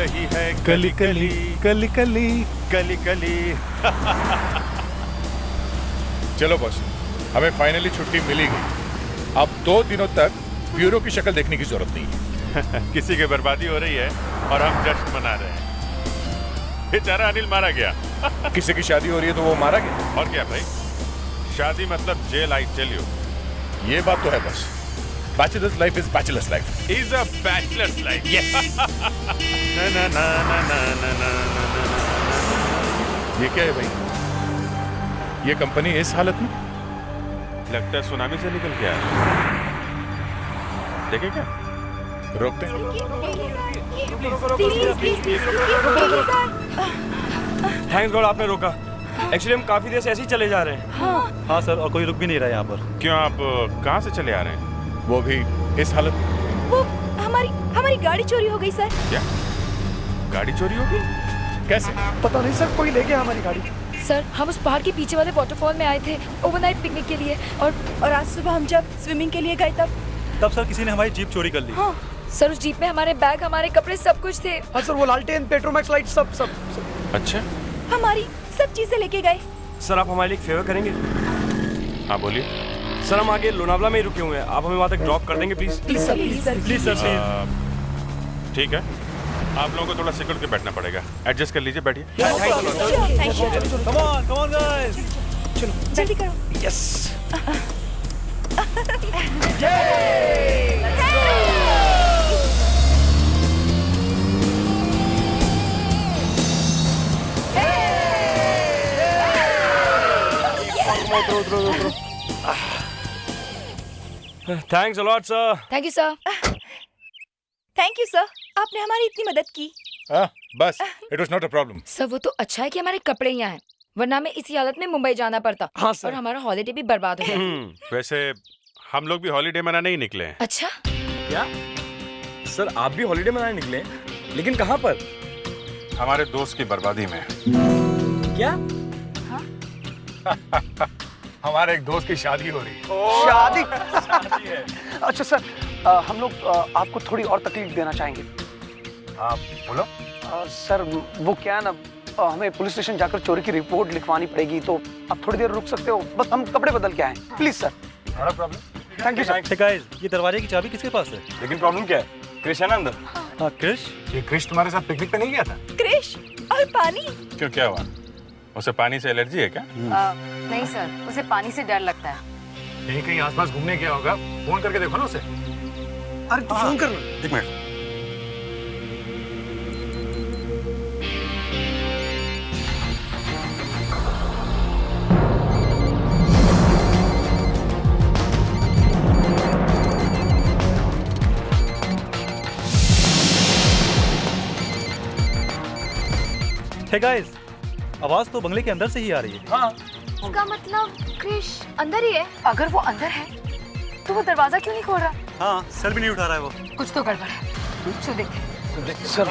रही है कली कली कली कली कली कली। चलो बॉस, हमें फाइनली छुट्टी मिली गई। अब 2 दिनों तक ब्यूरो की शक्ल देखने की जरूरत नहीं है। किसी की बर्बादी हो रही है और हम जश्न मना रहे हैं। बेचारा अनिल मारा गया। किसी की शादी हो रही है तो वो मारा गया। और क्या भाई, शादी मतलब जेल, आई टेल यू। ये बात तो है boss, bachelors life is bachelors life. Is a bachelors life. Yes. ना ना ना ना ना ना ना ना। ये क्या है भाई? ये कंपनी इस हालत में? लगता है सुनामी से निकल के आया। देखे क्या? रोकते हैं। थैंक्स गॉड आपने रोका। एक्चुअली हम काफी देर से ऐसे ही चले जा रहे हैं। हाँ सर, और कोई रुक भी नहीं रहा यहाँ पर। क्यों, आप कहाँ से चले आ रहे हैं? वो भी इस हालत में? वो हमारी गाड़ी चोरी हो गई सर। क्या गाड़ी चोरी हो गई? कैसे? पता नहीं सर, कोई ले गया हमारी गाड़ी। सर, हम उस पहाड़ के पीछे वाले वाटरफॉल में आए थे ओवरनाइट पिकनिक के लिए, और आज सुबह हम जब स्विमिंग के लिए गए तब सर किसी ने हमारी जीप चोरी कर ली। हाँ सर, उस जीप में हमारे बैग, हमारे कपड़े, सब कुछ थे। हाँ सर, वो लालटेन, पेट्रोमैक्स लाइट सब। अच्छा, हमारी सब चीजें लेके गए। सर आप हमारे लिए एक फेवर करेंगे? हाँ बोलिए। सर हम आगे लोनावला में ही रुके हुए हैं, आप हमें वहाँ तक ड्रॉप कर देंगे please? Please sir, please sir, please sir please. ठीक है, आप लोगों को थोड़ा सिक्योर के बैठना पड़ेगा। एडजस्ट कर लीजिए, बैठिए। Thank you. Come on guys, चलो जल्दी करो। Yes. Thanks a lot sir. Thank you sir. Thank you sir, आपने हमारी इतनी मदद की। बस, it was not a problem. Sir वो तो अच्छा है कि हमारे कपड़े यहाँ हैं, वरना हमें इसी हालत में मुंबई जाना पड़ता। हाँ सर। और हमारा हॉलिडे भी बर्बाद हो गया। वैसे हम लोग भी हॉलीडे मनाने ही निकले हैं। अच्छा, क्या सर आप भी हॉलीडे मनाने निकले? लेकिन कहाँ पर? हमारे दोस्त की बर्बादी में। क्या? हमारे एक दोस्त की शादी हो रही है। शादी है। अच्छा सर, हम लोग आपको थोड़ी और तकलीफ देना चाहेंगे। आप बोलो। सर वो क्या है ना, हमें पुलिस स्टेशन जाकर चोरी की रिपोर्ट लिखवानी पड़ेगी, तो आप थोड़ी देर रुक सकते हो? बस हम कपड़े बदल के आए, please sir. Not a problem. Thank you sir. Guys, ये दरवाजे की चाबी किसके पास है? लेकिन प्रॉब्लम क्या है? क्रिश है ना अंदर? हाँ क्रिश। ये क्रिश तुम्हारे साथ पिकनिक पे नहीं गया था? क्रिश और पानी। क्यों, क्या हुआ? उसे पानी से एलर्जी है क्या? नहीं सर, उसे पानी से डर लगता है। यहीं कहीं आसपास घूमने गया होगा, फोन करके देखो ना उसे। अरे तू फोन कर। एक मिनट। हे गाइस, आवाज तो बंगले के अंदर से ही आ रही है। हाँ। इसका मतलब क्रिश अंदर ही है। अगर वो अंदर है तो वो दरवाजा क्यों नहीं खोल रहा? हाँ, सर भी नहीं उठा रहा है वो। कुछ तो गड़बड़ है। चलो देखते। सर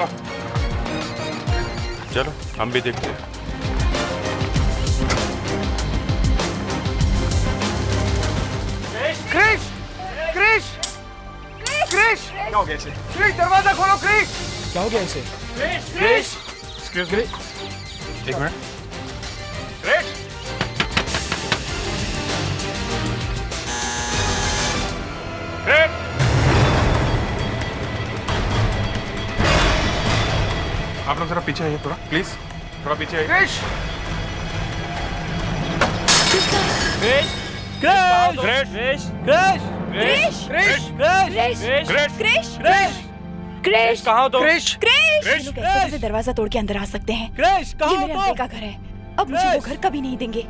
चलो हम भी देखते हैं। क्रिश, क्रिश, क्रिश, क्या हो गया इसे? क्रिश दरवाजा खोलो। क्रिश, क्या हो गया इसे? क्रिश, एक्सक्यूज मी, एक मिनट। क्रिश, क्रिश, आप लोग जरा पीछे आइए, थोड़ा प्लीज, थोड़ा पीछे आइए। क्रिश, क्रिश, क्रिश, क्रिश, क्रिश, क्रिश, क्रिश, क्रिश, क्रिश, क्रिश, क्रिश, कहाँ हो तुम? क्रिश, क्रिश। क्रिश, ये लोग कैसे दरवाजा तोड़ के अंदर आ सकते हैं? क्रिश, ये कहाँ मेरे हो अंकल तुम? का घर है, अब मुझे वो घर कभी नहीं देंगे।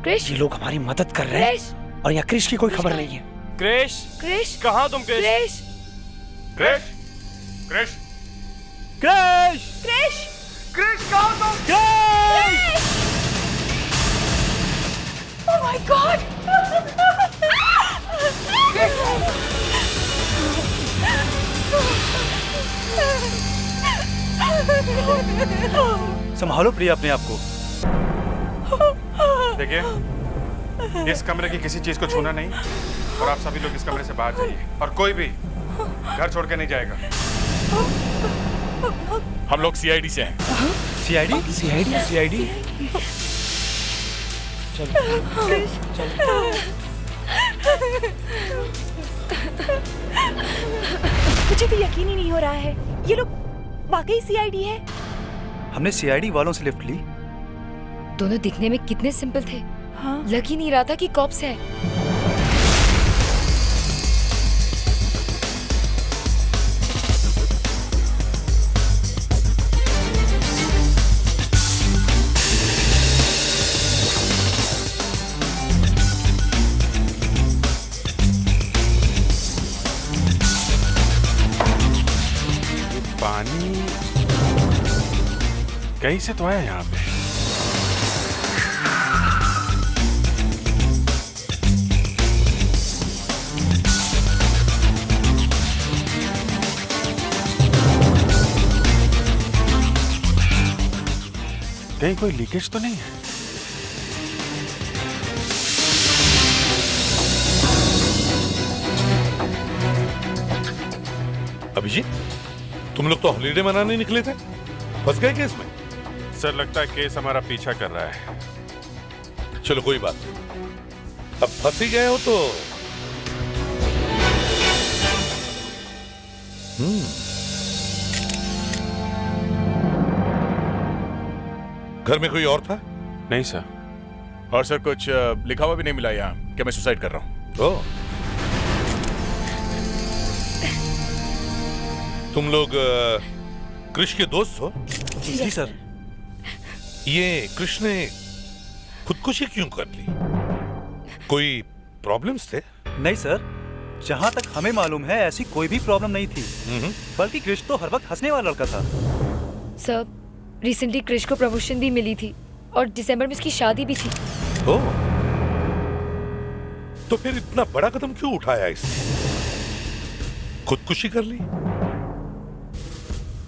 क्रिश, ये लोग हमारी मदद कर रहे क्रिश, हैं और यहाँ क्रिश की कोई खबर नहीं है। क्रिश, क्रिश, कहाँ हो तुम? क्रिश, क्रिश, क्रिश, क्रिश, क्रिश, क्रिश, क्रिश कहाँ हो तुम? क्रिश। Oh my God! संभालो प्रिया अपने आप को। देखिए, इस कमरे की किसी चीज को छूना नहीं, और आप सभी लोग इस कमरे से बाहर जाइए, और कोई भी घर छोड़ के नहीं जाएगा। हम लोग सीआईडी से हैं। सीआईडी? सीआईडी? मुझे तो यकीन ही नहीं हो रहा है, ये लोग वाकई सीआईडी है। हमने सीआईडी वालों से लिफ्ट ली। दोनों दिखने में कितने सिंपल थे। हाँ। लग ही नहीं रहा था कि कॉप्स है। पानी कहीं से तो आया यहाँ पे। कहीं कोई लीकेज तो नहीं है? अभिजीत, तुम लोग तो हॉलीडे मनाने निकले थे, फंस गए केस में? सर लगता है केस हमारा पीछा कर रहा है। चलो कोई बात नहीं, अब फंस ही गए हो तो घर में कोई और था? नहीं सर। और सर कुछ लिखा हुआ भी नहीं मिला यहाँ कि मैं सुसाइड कर रहा हूँ। ओह, तुम लोग कृष के दोस्त हो? जी सर। ये कृष ने खुदकुशी क्यों कर ली? कोई प्रॉब्लम्स थे? नहीं सर, जहाँ तक हमें मालूम है ऐसी कोई भी प्रॉब्लम नहीं थी। बल्कि कृष तो हर वक्त हंसने वाला लड़का था। सर, रिसेंटली कृष को प्रमोशन भी मिली थी और दिसंबर में उसकी शादी भी थी। ओह, तो फिर इतना बड़ा कदम क्यों उठाया इसने? खुदकुशी कर ली?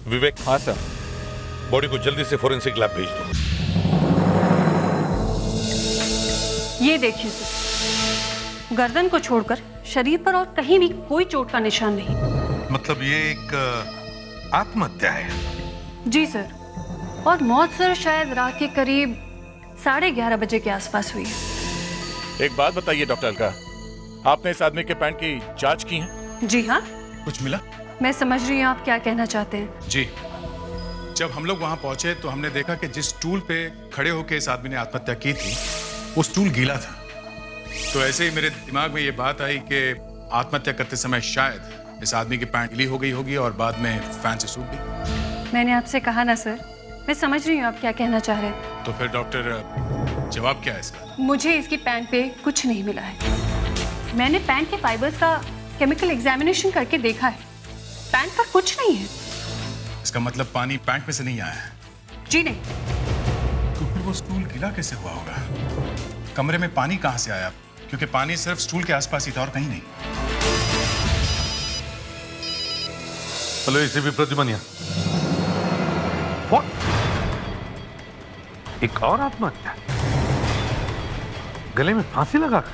विवेक। हाँ सर। बॉडी को जल्दी से फोरेंसिक लैब भेज दो। ये देखिए सर, गर्दन को छोड़कर शरीर पर और कहीं भी कोई चोट का निशान नहीं। मतलब ये एक आत्महत्या है? जी सर, और मौत सर शायद रात के करीब 11:30 बजे के आसपास हुई है। एक बात बताइए डॉक्टर अलका, आपने इस आदमी के पैंट की जांच की है? जी हाँ। कुछ मिला? मैं समझ रही हूँ आप क्या कहना चाहते हैं। जी, जब हम लोग वहां पहुंचे तो हमने देखा कि जिस स्टूल पे खड़े होकर इस आदमी ने आत्महत्या की थी वो स्टूल गीला था। तो ऐसे ही मेरे दिमाग में ये बात आई कि आत्महत्या करते समय शायद इस आदमी की पैंट गीली हो गई होगी और बाद में फैन से सूख गई। मैंने आपसे कहा ना सर, मैं समझ रही हूँ आप क्या कहना चाह रहे हैं। तो फिर डॉक्टर, जवाब क्या है इसका? मुझे इसकी पैंट पे कुछ नहीं मिला है। मैंने पैंट के फाइबर्स का केमिकल एग्जामिनेशन करके देखा है, पैंट पर कुछ नहीं है। इसका मतलब पानी पैंट में से नहीं आया है? जी नहीं। तो फिर वो स्टूल गीला कैसे हुआ होगा? कमरे में पानी कहां से आया? क्योंकि पानी सिर्फ स्टूल के आसपास ही था और कहीं नहीं। Hello ACP Pradyuman. एक और आत्महत्या, गले में फांसी लगा कर?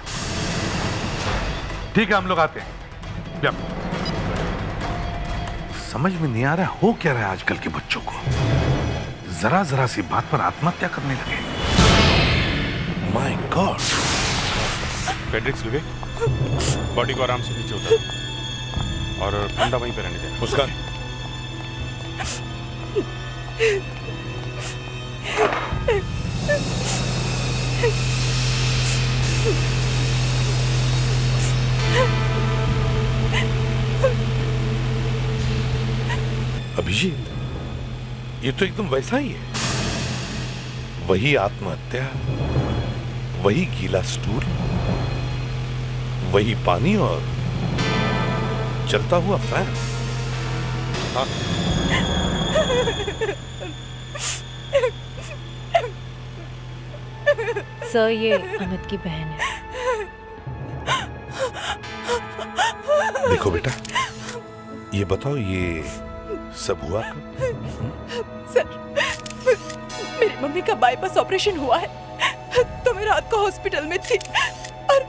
ठीक है, हम लोग आते हैं। या समझ में नहीं आ रहा हो क्या रहा है आजकल के बच्चों को, जरा जरा सी बात पर आत्महत्या करने लगे। My God. Fredricks, Vivek, body को आराम से नीचे उतार और ठंडा वहीं पे रहने दे। मुस्कान, अभिजीत, ये तो एकदम वैसा ही है। वही आत्महत्या, वही गीला स्टूल, वही पानी और चलता हुआ फैन। हाँ। सर, ये अमित की बहन है। देखो बेटा, ये बताओ ये सब हुआ कब? सर, मेरी मम्मी का बाईपास ऑपरेशन हुआ है तो मैं रात को हॉस्पिटल में थी और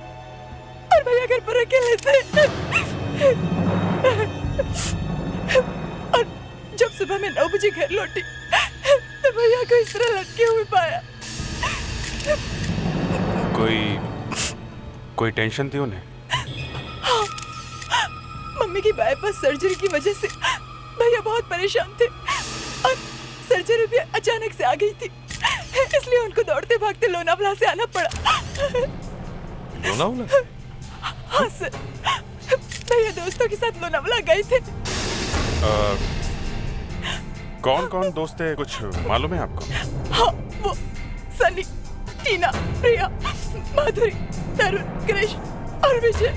भैया घर पर अकेले थे। और जब सुबह मैं 9 बजे घर लौटी तो भैया को इस तरह लटके हुए पाया। कोई टेंशन थी उन्हें? मम्मी की बाईपास सर्जरी की वजह से भैया बहुत परेशान थे और सर्जरी भी अचानक से आ गई थी, इसलिए उनको दौड़ते भागते लोनावला से आना पड़ा। लोनावला? हाँ सर, भैया दोस्तों के साथ लोनावला गए थे। कौन कौन दोस्त थे, कुछ मालूम है आपको? हाँ, वो सनी, टीना, प्रिया, माधुरी, तरुण, कृष और विजय।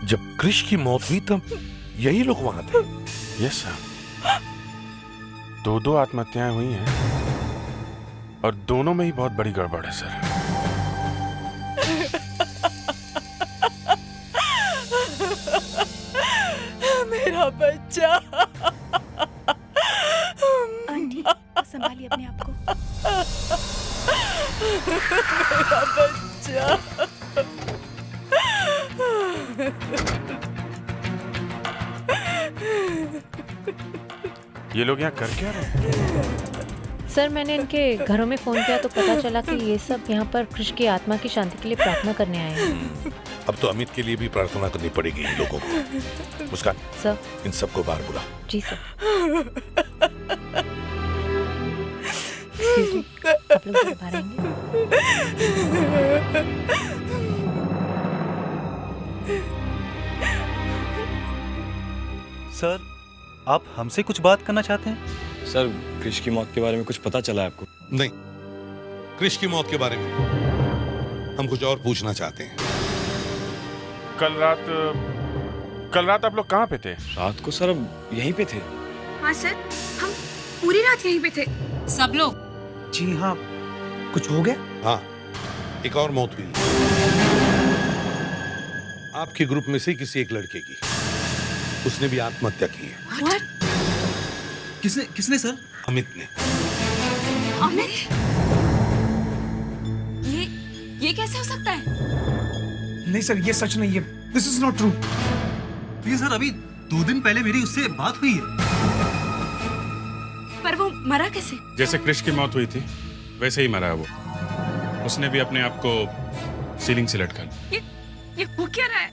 जब कृष की मौत हुई तब यही लोग वहां थे? यस सर, 2 आत्महत्याएं हुई हैं और दोनों में ही बहुत बड़ी गड़बड़ है सर। मेरा बच्चा। आंटी संभालिए अपने आप को। मेरा बच्चा। ये लोग यहाँ कर क्या रहे हैं? सर मैंने इनके घरों में फ़ोन किया तो पता चला कि ये सब यहाँ पर कृष की आत्मा की शांति के लिए प्रार्थना करने आए हैं। अब तो अमित के लिए भी प्रार्थना करनी पड़ेगी इन लोगों को। मुस्कान, सर। इन सबको बाहर बुला। जी सर। एक्सक्यूज मी, आप लोग जरा बाहर आएंगे? सर आप हमसे कुछ बात करना चाहते हैं? सर कृष की मौत के बारे में कुछ पता चला है आपको? नहीं, कृष की मौत के बारे में हम कुछ और पूछना चाहते हैं। कल रात आप लोग कहाँ पे थे? रात को सर अब यहीं पे थे। हाँ सर, हम पूरी रात यहीं पे थे। सब लोग? जी हाँ। कुछ हो गया? हाँ, एक और मौत हुई आपके ग्रुप में से किसी एक लड़के की। उसने भी आत्महत्या की है। What? किसने सर? अमित ने। अमित? ये कैसे हो सकता है? नहीं सर, ये सच नहीं है। This is not true. ये सर अभी 2 दिन पहले मेरी उससे बात हुई है। पर वो मरा कैसे? जैसे कृष की मौत हुई थी वैसे ही मरा है वो। उसने भी अपने आप को सीलिंग से लटका लिया। ये हो क्या रहा है?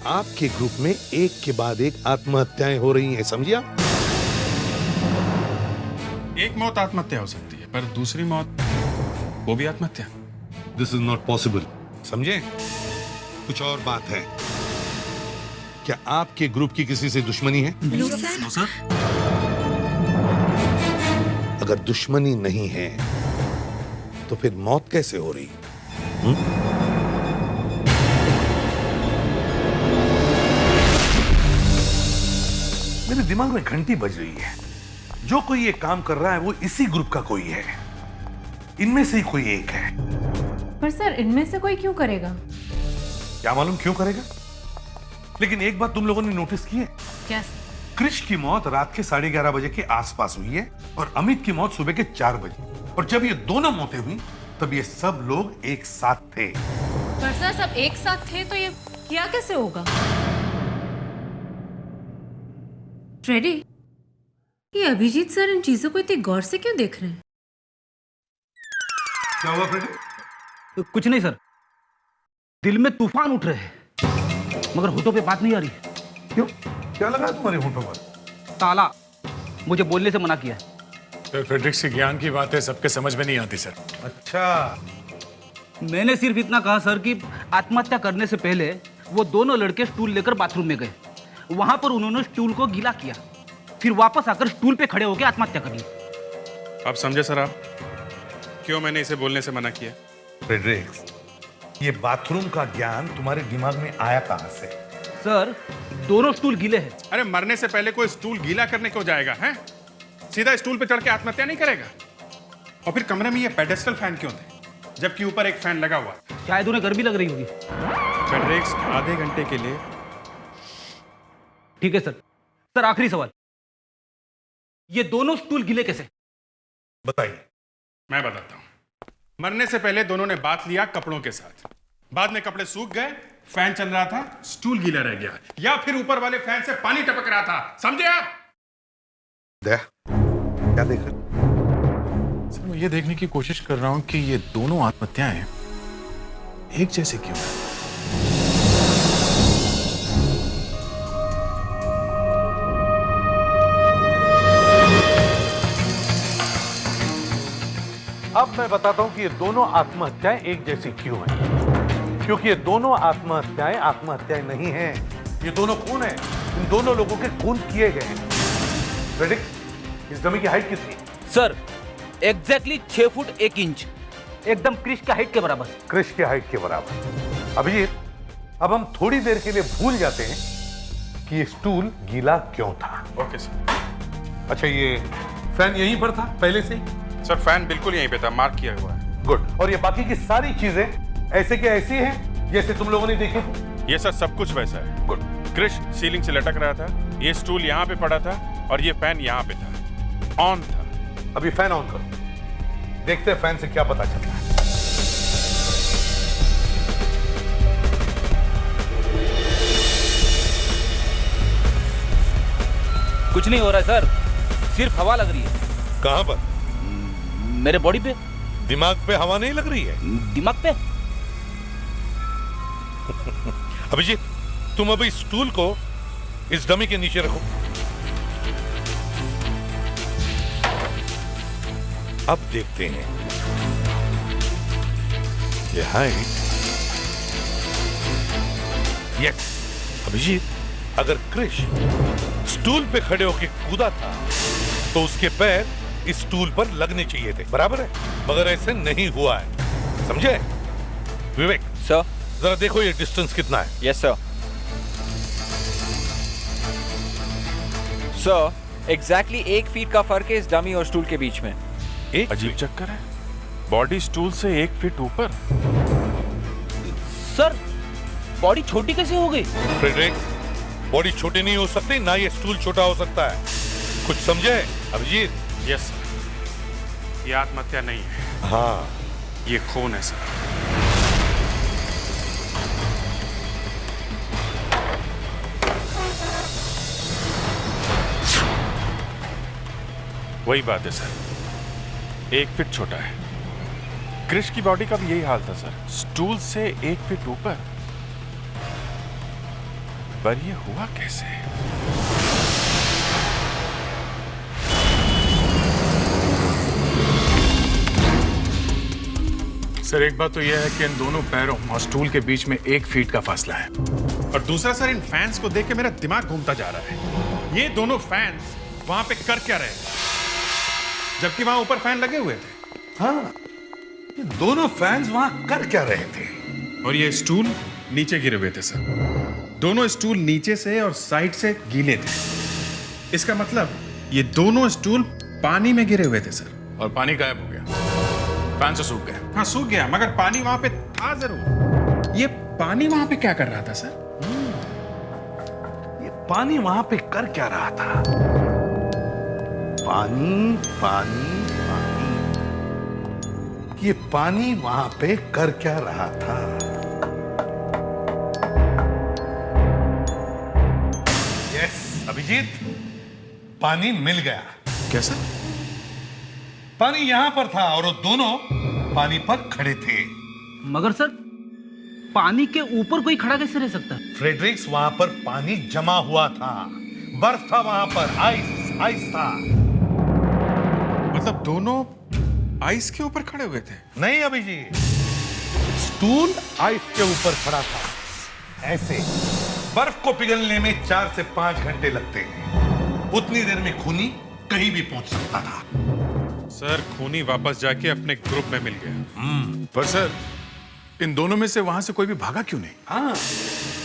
आपके ग्रुप में एक के बाद एक आत्महत्याएं हो रही हैं, समझिए आप? एक मौत आत्महत्या हो सकती है पर दूसरी मौत वो भी आत्महत्या। दिस इज नॉट पॉसिबल, समझे? कुछ और बात है। क्या आपके ग्रुप की किसी से दुश्मनी है? No sir. अगर दुश्मनी नहीं है तो फिर मौत कैसे हो रही? मेरे दिमाग में घंटी बज रही है। जो कोई ये काम कर रहा है वो इसी ग्रुप का कोई है। इनमें से ही कोई एक है। पर सर इनमें से कोई क्यों करेगा? क्या मालूम क्यों करेगा, लेकिन एक बात तुम लोगों ने नोटिस की है? क्या? कृष की मौत रात के 11:30 बजे के आसपास हुई है और अमित की मौत सुबह के 4 बजे। और जब ये दोनों मौतें हुई तब ये सब लोग एक साथ थे। पर सर सब एक साथ थे तो ये किया कैसे होगा? फ्रेडी, ये अभिजीत सर इन चीजों को इतनी गौर से क्यों देख रहे हैं? क्या हुआ फ्रेडी? कुछ नहीं सर, दिल में तूफान उठ रहे हैं मगर होठों पे बात नहीं आ रही। क्यों, क्या लगा तुम्हारे होठों पर? ताला मुझे बोलने से मना किया। फ्रेडरिक्स के ज्ञान की बातें सबके समझ में नहीं आती सर। अच्छा, मैंने सिर्फ इतना कहा सर कि आत्महत्या करने से पहले वो दोनों लड़के स्टूल लेकर बाथरूम में गए। वहां पर उन्होंने स्टूल को गीला किया, फिर वापस आकर स्टूल पे खड़े होकर आत्महत्या कर ली। आप समझे सर, आप क्यों मैंने इसे बोलने से मना किया? फ्रेडरिक्स, ये बाथरूम का ज्ञान तुम्हारे दिमाग में आया कहां से? सर दोनों स्टूल गीले हैं। अरे मरने से पहले कोई स्टूल गीला करने को जाएगा हैं? सीधा स्टूल पे चढ़ के आत्महत्या नहीं करेगा। और फिर कमरे में ये पेडेस्टल फैन क्यों थे जबकि ऊपर एक फैन लगा हुआ? शायद उन्हें गर्मी लग रही होगी। फ्रेडरिक्स, आधे घंटे के लिए। ठीक है सर। सर आखिरी सवाल, ये दोनों स्टूल गीले कैसे? बताइए। मैं बताता हूं। मरने से पहले दोनों ने बात लिया कपड़ों के साथ, बाद में कपड़े सूख गए, फैन चल रहा था, स्टूल गीला रह गया, या फिर ऊपर वाले फैन से पानी टपक रहा था, समझे आप? क्या देख रहे? सर मैं ये देखने की कोशिश कर रहा हूं कि ये दोनों आत्महत्याएं एक जैसे क्यों हैं? अब मैं बताता हूं कि ये दोनों आत्महत्याएं एक जैसी क्यों हैं। क्योंकि ये दोनों आत्महत्याएं नहीं हैं, ये दोनों खून हैं। इन दोनों लोगों के खून किए गए हैं। प्रेडिक्ट, इस डमी की हाइट कितनी? सर एग्जैक्टली 6 फुट 1 इंच, एकदम क्रिश के हाइट के बराबर। क्रिश के हाइट के बराबर। अभिजीत, अब हम थोड़ी देर के लिए भूल जाते हैं कि ये स्टूल गीला क्यों था। Okay sir. अच्छा, ये फैन यहीं पर था पहले से ही? सर फैन बिल्कुल यहीं पे था, मार्क किया हुआ है। गुड। और ये बाकी की सारी चीजें ऐसे के ऐसी हैं जैसे तुम लोगों ने देखे थे? ये सर सब कुछ वैसा है। गुड। क्रिश सीलिंग से लटक रहा था, ये स्टूल यहाँ पे पड़ा था और ये फैन यहाँ पे था, ऑन था। अभी फैन ऑन करो, देखते हैं फैन से क्या पता चलता है। कुछ नहीं हो रहा है सर, सिर्फ हवा लग रही है। कहां पर? मेरे बॉडी पे। दिमाग पे हवा नहीं लग रही है? दिमाग पे। अभिजीत, तुम अभी स्टूल को इस डमी के नीचे रखो। अब देखते हैं ये हाइट। यस अभिजीत, अगर क्रिश स्टूल पे खड़े होकर कूदा था तो उसके पैर इस स्टूल पर लगने चाहिए थे, बराबर है? मगर ऐसे नहीं हुआ है, समझे? विवेक सर। जरा देखो ये डिस्टेंस कितना है। Yes sir. Sir exactly 1 feet का फर्क है इस डमी और स्टूल के बीच में। एक अजीब चक्कर है, बॉडी स्टूल से 1 फीट ऊपर। सर बॉडी छोटी कैसे हो गई? फ्रेडरिक, बॉडी छोटी नहीं हो सकती, ना ये स्टूल छोटा हो सकता है। कुछ समझे अभिजीत? यस सर, ये आत्महत्या नहीं है। हाँ, ये खून है सर। वही बात है सर, 1 फीट छोटा है। क्रिश की बॉडी का भी यही हाल था सर, स्टूल से 1 फीट ऊपर। पर ये हुआ कैसे? सर एक बात तो यह है कि इन दोनों पैरों और स्टूल के बीच में 1 फीट का फासला है। और दूसरा सर, इन फैंस को देख के मेरा दिमाग घूमता जा रहा है। ये दोनों फैंस वहां पे कर क्या रहे थे जबकि वहां ऊपर फैन लगे हुए थे? हाँ, ये दोनों फैंस वहां कर क्या रहे थे? और ये स्टूल नीचे गिरे हुए थे सर। दोनों स्टूल नीचे से और साइड से गीले थे। इसका मतलब ये दोनों स्टूल पानी में गिरे हुए थे सर। और पानी गायब हो गया, फैन से सूख गया। हाँ सूख गया, मगर पानी वहां पे था जरूर। ये पानी वहां पे क्या कर रहा था सर? ये पानी वहां पे कर क्या रहा था? पानी पानी पानी, ये पानी वहां पे कर क्या रहा था? यस अभिजीत, पानी मिल गया। कैसे? पानी यहां पर था और वो दोनों पानी पर खड़े थे। मगर सर पानी के ऊपर कोई खड़ा कैसे रह सकता है? फ्रेडरिक्स, वहां पर पानी जमा हुआ था, बर्फ था वहां पर, आइस आइस था। मतलब दोनों आइस के ऊपर खड़े हुए थे? नहीं अभिजीत, स्टूल आइस के ऊपर खड़ा था। ऐसे बर्फ को पिघलने में 4 से 5 घंटे लगते हैं। उतनी देर में खूनी कहीं भी पहुंच सकता था। सर खूनी वापस जाके अपने ग्रुप में मिल गया। पर सर इन दोनों में से वहां से कोई भी भागा क्यों नहीं? हाँ,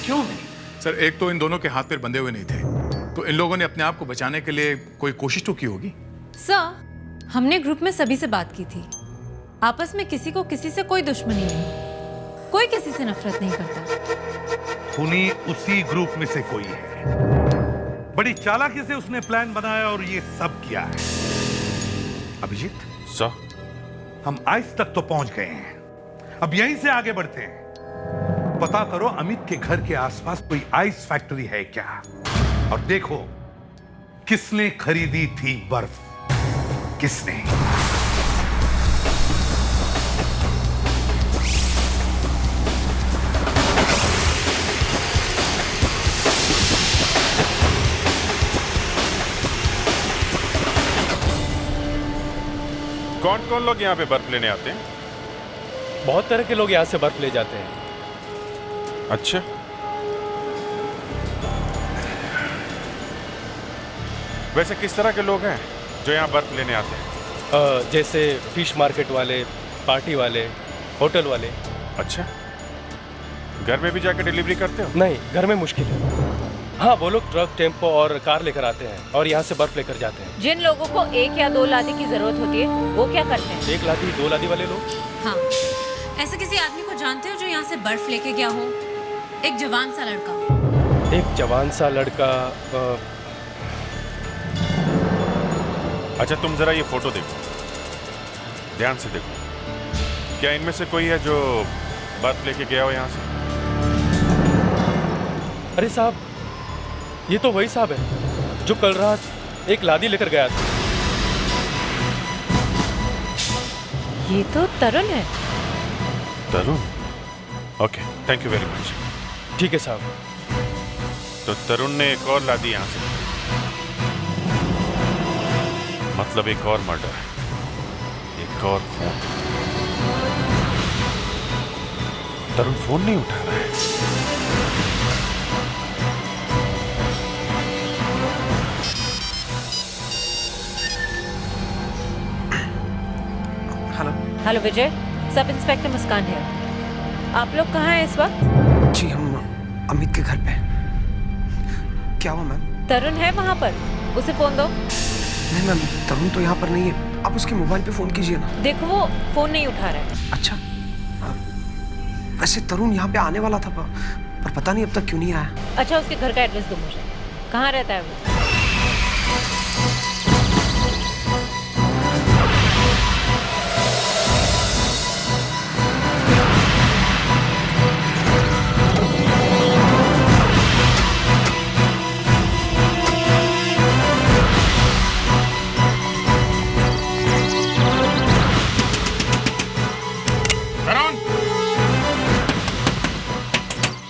क्यों नहीं? सर एक तो इन दोनों के हाथ पैर बंधे हुए नहीं थे, तो इन लोगों ने अपने आप को बचाने के लिए कोई कोशिश तो की होगी। सर हमने ग्रुप में सभी से बात की थी, आपस में किसी को किसी से कोई दुश्मनी नहीं, कोई किसी से नफरत नहीं करता। खूनी उसी ग्रुप में से कोई है। बड़ी चालाकी से उसने प्लान बनाया और ये सब किया है। अभिजीत सर, हम आइस तक तो पहुंच गए हैं, अब यहीं से आगे बढ़ते हैं। पता करो अमित के घर के आसपास कोई आइस फैक्ट्री है क्या, और देखो किसने खरीदी थी बर्फ, किसने। कौन कौन लोग यहाँ पे बर्फ लेने आते हैं? बहुत तरह के लोग यहाँ से बर्फ ले जाते हैं। अच्छा, वैसे किस तरह के लोग हैं जो यहाँ बर्फ लेने आते हैं? जैसे फिश मार्केट वाले, पार्टी वाले, होटल वाले। अच्छा, घर में भी जाकर डिलीवरी करते हो? नहीं, घर में मुश्किल है। हाँ, वो लोग ट्रक, टेम्पो और कार लेकर आते हैं और यहाँ से बर्फ लेकर जाते हैं। जिन लोगों को 1 या 2 लादी की जरूरत होती है वो क्या करते हैं? 1 लादी 2 लादी वाले लोग। हाँ, ऐसे किसी आदमी को जानते हो जो यहाँ से बर्फ लेके गया हो? एक जवान सा लड़का। एक जवान सा लड़का। अच्छा, तुम जरा ये फोटो देखो, ध्यान से देखो। क्या इनमें से कोई है जो बर्फ लेके गया हो यहाँ से? अरे साहब, ये तो वही साहब है जो कल रात एक लादी लेकर गया था। ये तो तरुण है। Tarun? Okay, thank you very much. ठीक है साहब। तो तरुण ने एक और लादी यहाँ से, मतलब एक और मर्डर, एक और खून। तरुण फोन नहीं उठा रहा है। हेलो विजय, सब इंस्पेक्टर मुस्कान है। आप लोग कहाँ हैं इस वक्त? जी हम अमित के घर पे। क्या हुआ मैम? तरुण है वहाँ पर, उसे फोन दो। नहीं मैम, तरुण तो यहाँ पर नहीं है। आप उसके मोबाइल पे फोन कीजिए ना। देखो वो फोन नहीं उठा रहा है। अच्छा, वैसे तरुण यहाँ पे आने वाला था पर पता नहीं अब तक क्यों नहीं आया। अच्छा, उसके घर का एड्रेस दो मुझे। कहाँ रहता है वो?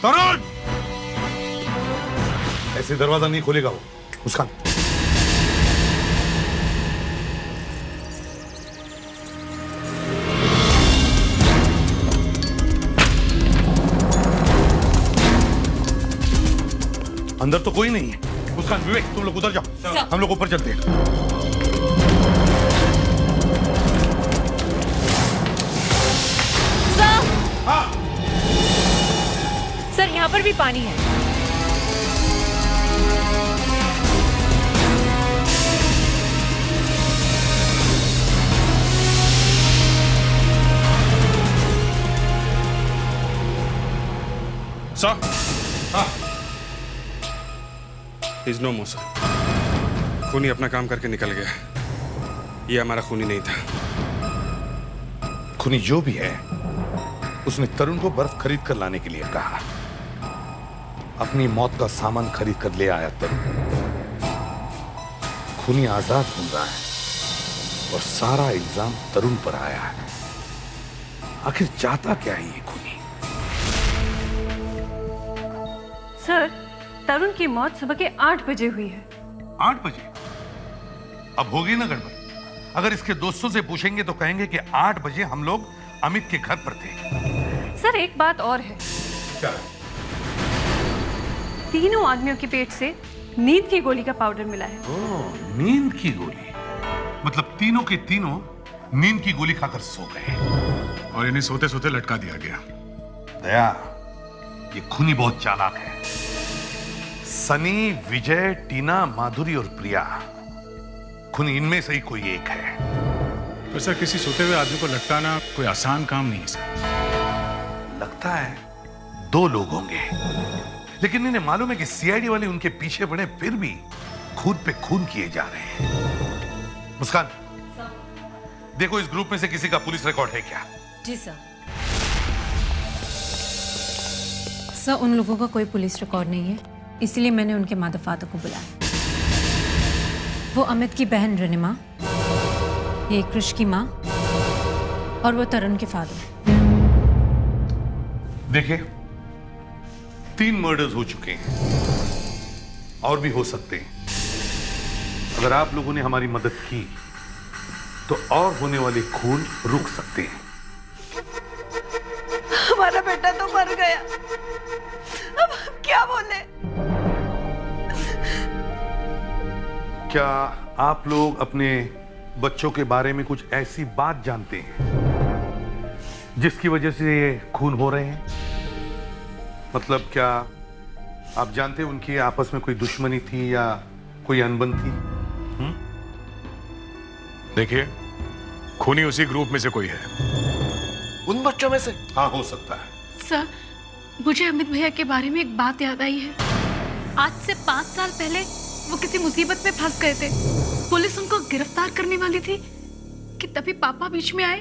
तरुण! ऐसे दरवाजा नहीं खोलेगा वो। मुस्कान, अंदर तो कोई नहीं है। मुस्कान, विवेक, तुम लोग उधर जाओ, हम लोग ऊपर चलते हैं। सर, यहाँ पर भी पानी है। Sir, is no more sir. खूनी अपना काम करके निकल गया। ये हमारा खूनी नहीं था। खूनी जो भी है, उसने तरुण को बर्फ खरीद कर लाने के लिए कहा। अपनी मौत का सामान खरीद कर ले आया तरुण। खूनी आजाद घूम रहा है और सारा इल्जाम तरुण पर आया है। आखिर चाहता क्या है ये खूनी? सर, तरुण की मौत सुबह के 8 बजे हुई है। 8 बजे? अब होगी ना गड़बड़। अगर इसके दोस्तों से पूछेंगे तो कहेंगे कि 8 बजे हम लोग अमित के घर पर थे। सर, एक बात और है। क्या? तीनों आदमियों के पेट से नींद की गोली का पाउडर मिला है। ओह, नींद की गोली। मतलब तीनों के तीनों नींद की गोली खाकर सो गए और इन्हें सोते सोते लटका दिया गया। दया, ये खूनी बहुत चालाक है। सनी, विजय, टीना, माधुरी और प्रिया, खूनी इनमें से ही कोई एक है। तो सर, किसी सोते हुए आदमी को लटकाना कोई आसान काम नहीं है सर। लगता है 2 लोग होंगे, लेकिन इन्हें मालूम है कि सीआईडी वाले उनके पीछे पड़े, फिर भी खून पे खून किए जा रहे हैं। मुस्कान, देखो इस ग्रुप में से किसी का पुलिस रिकॉर्ड है क्या? जी सर। सर, उन लोगों का कोई पुलिस रिकॉर्ड नहीं है, इसलिए मैंने उनके मदर फादर को बुलाया। वो अमित की बहन रनिमा, ये कृष की माँ और वो तरुण के फादर। देखिए, 3 मर्डर्स हो चुके हैं और भी हो सकते हैं। अगर आप लोगों ने हमारी मदद की तो और होने वाले खून रुक सकते हैं। हमारा बेटा तो मर गया, अब हम क्या बोले? क्या आप लोग अपने बच्चों के बारे में कुछ ऐसी बात जानते हैं जिसकी वजह से ये खून हो रहे हैं? मतलब क्या आप जानते हैं उनकी आपस में कोई दुश्मनी थी या कोई अनबन थी? देखिए, खूनी उसी ग्रुप में से कोई है। उन बच्चों में से? हाँ, हो सकता है। सर, मुझे अमित भैया के बारे में एक बात याद आई है। आज से 5 साल पहले वो किसी मुसीबत में फंस गए थे। पुलिस उनको गिरफ्तार करने वाली थी कि तभी पापा बीच में आए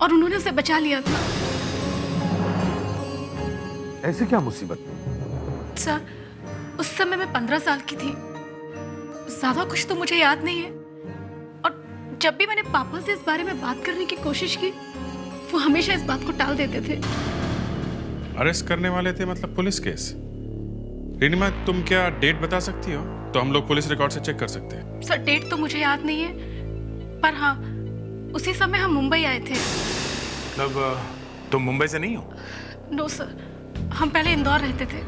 और उन्होंने उसे बचा लिया था। ऐसे क्या मुसीबत? सर, उस समय मैं 15 साल की थी। ज्यादा कुछ तो मुझे याद नहीं है, और जब भी मैंने पापा से इस बारे में बात करने की कोशिश की, वो हमेशा इस बात को टाल देते थे। अरेस्ट करने वाले थे मतलब पुलिस केस? रिनिमा, तुम क्या डेट बता सकती हो तो हम लोग पुलिस रिकॉर्ड से चेक कर सकते हैं। सर, डेट तो मुझे याद नहीं है, पर हाँ, उसी समय हम मुंबई आए थे। मतलब तुम मुंबई से नहीं हो? नो सर, हम पहले इंदौर रहते थे।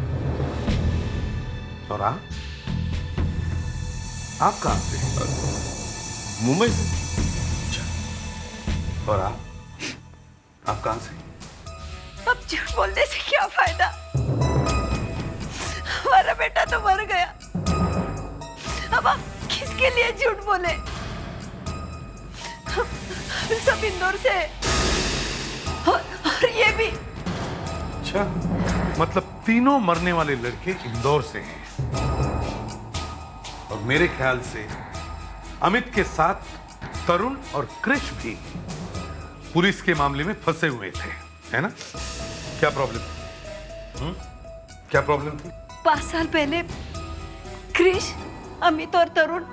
और आप कहाँ से? मुंबई से। और आप कहाँ से? अब झूठ बोलने से क्या फायदा? हमारा बेटा तो मर गया, अब आप किसके लिए झूठ बोले? हम सब इंदौर से हैं। और ये भी। अच्छा, मतलब तीनों मरने वाले लड़के इंदौर से हैं। और मेरे ख्याल से अमित के साथ तरुण और कृष भी पुलिस के मामले में फंसे हुए थे, है ना? क्या प्रॉब्लम? क्या प्रॉब्लम थी? 5 साल पहले कृष, अमित और तरुण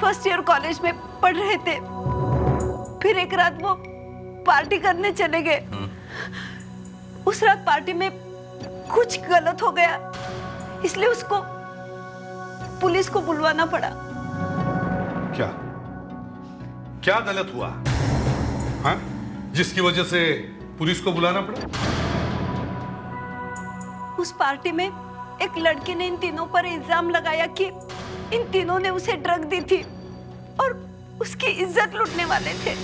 फर्स्ट ईयर कॉलेज में पढ़ रहे थे। फिर एक रात वो पार्टी करने चले गए। उस रात पार्टी में कुछ गलत हो गया, इसलिए उसको पुलिस को बुलवाना पड़ा। क्या क्या गलत हुआ? हाँ? जिसकी वजह से पुलिस को बुलाना पड़ा? उस पार्टी में एक लड़के ने इन तीनों पर इल्जाम लगाया कि इन तीनों ने उसे ड्रग दी थी और उसकी इज्जत लूटने वाले थे।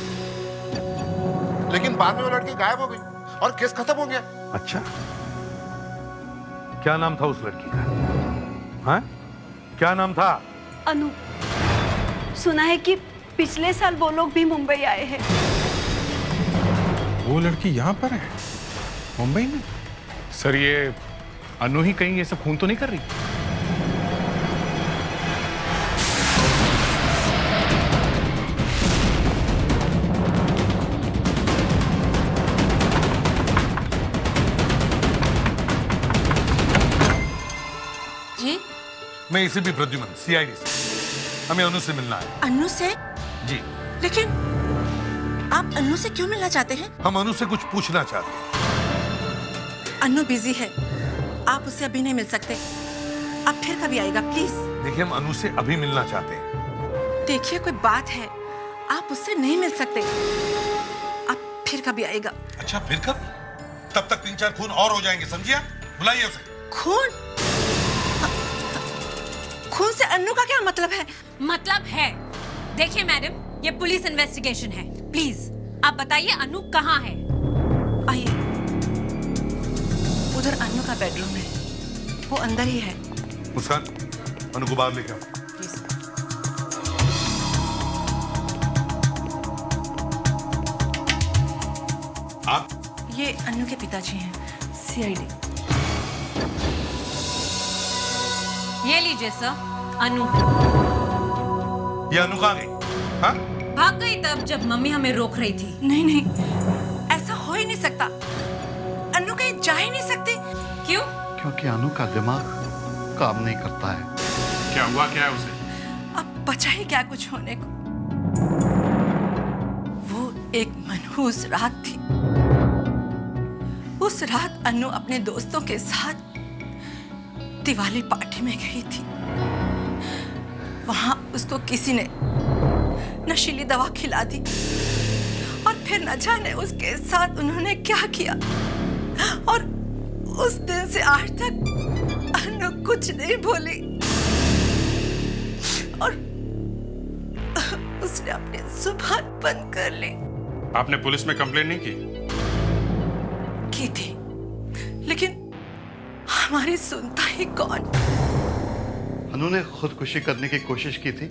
लेकिन बाद में वो लड़की गायब हो गई और केस खत्म हो गया। अच्छा, क्या नाम था उस लड़की का? हाँ? क्या नाम था? अनु। सुना है कि पिछले साल वो लोग भी मुंबई आए हैं। वो लड़की यहाँ पर है, मुंबई में? सर, ये अनु ही कहीं ये सब खून तो नहीं कर रही? जी? मैं इसे भी प्रद्युमन, सीआईडी से। हमें अनु से मिलना है। अनु से? जी। लेकिन आप अनु से क्यों मिलना चाहते हैं? हम अनु से कुछ पूछना चाहते हैं। अनु बिजी है, आप उससे अभी नहीं मिल सकते। आप फिर कभी आएगा प्लीज। देखिए, हम अनु से अभी मिलना चाहते हैं। देखिए, कोई बात है, आप उससे नहीं मिल सकते। आप फिर कभी आएगा। अच्छा, फिर कब? तब तक 3-4 खून और हो जाएंगे, समझिए? बुलाइए उसे। खून? खून से अनु का क्या मतलब है? मतलब है, देखिए मैडम, ये पुलिस इन्वेस्टिगेशन है। प्लीज आप बताइए अनु कहाँ है? आइए, उधर अनु का बेडरूम है, वो अंदर ही है। मुस्कान, अनु को बाहर लेकर आओ। आप? ये अनु के पिताजी हैं, सीआईडी। ये लीजिए सर, अनु। ये अनु कहाँ गई? हाँ? भाग गई तब जब मम्मी हमें रोक रही थी। नहीं नहीं, ऐसा हो ही नहीं सकता। अनु कहीं जा ही नहीं सकती। सकती? क्यों? क्योंकि अनु का दिमाग काम नहीं करता है। क्या हुआ क्या है उसे? अब बचा ही क्या कुछ होने को। वो एक मनहूस रात थी। उस रात अनु अपने दोस्तों के साथ दिवाली पार्टी में गई थी। वहां उसको किसी ने नशीली दवा खिला दी और फिर न जाने उसके साथ उन्होंने क्या किया। और उस दिन से आज तक अनु कुछ नहीं भूली और उसने अपनी जुबान बंद कर ली। आपने पुलिस में कंप्लेंट नहीं की थी, लेकिन हमारी सुनता ही कौन। अनु ने खुदकुशी करने की कोशिश की थी,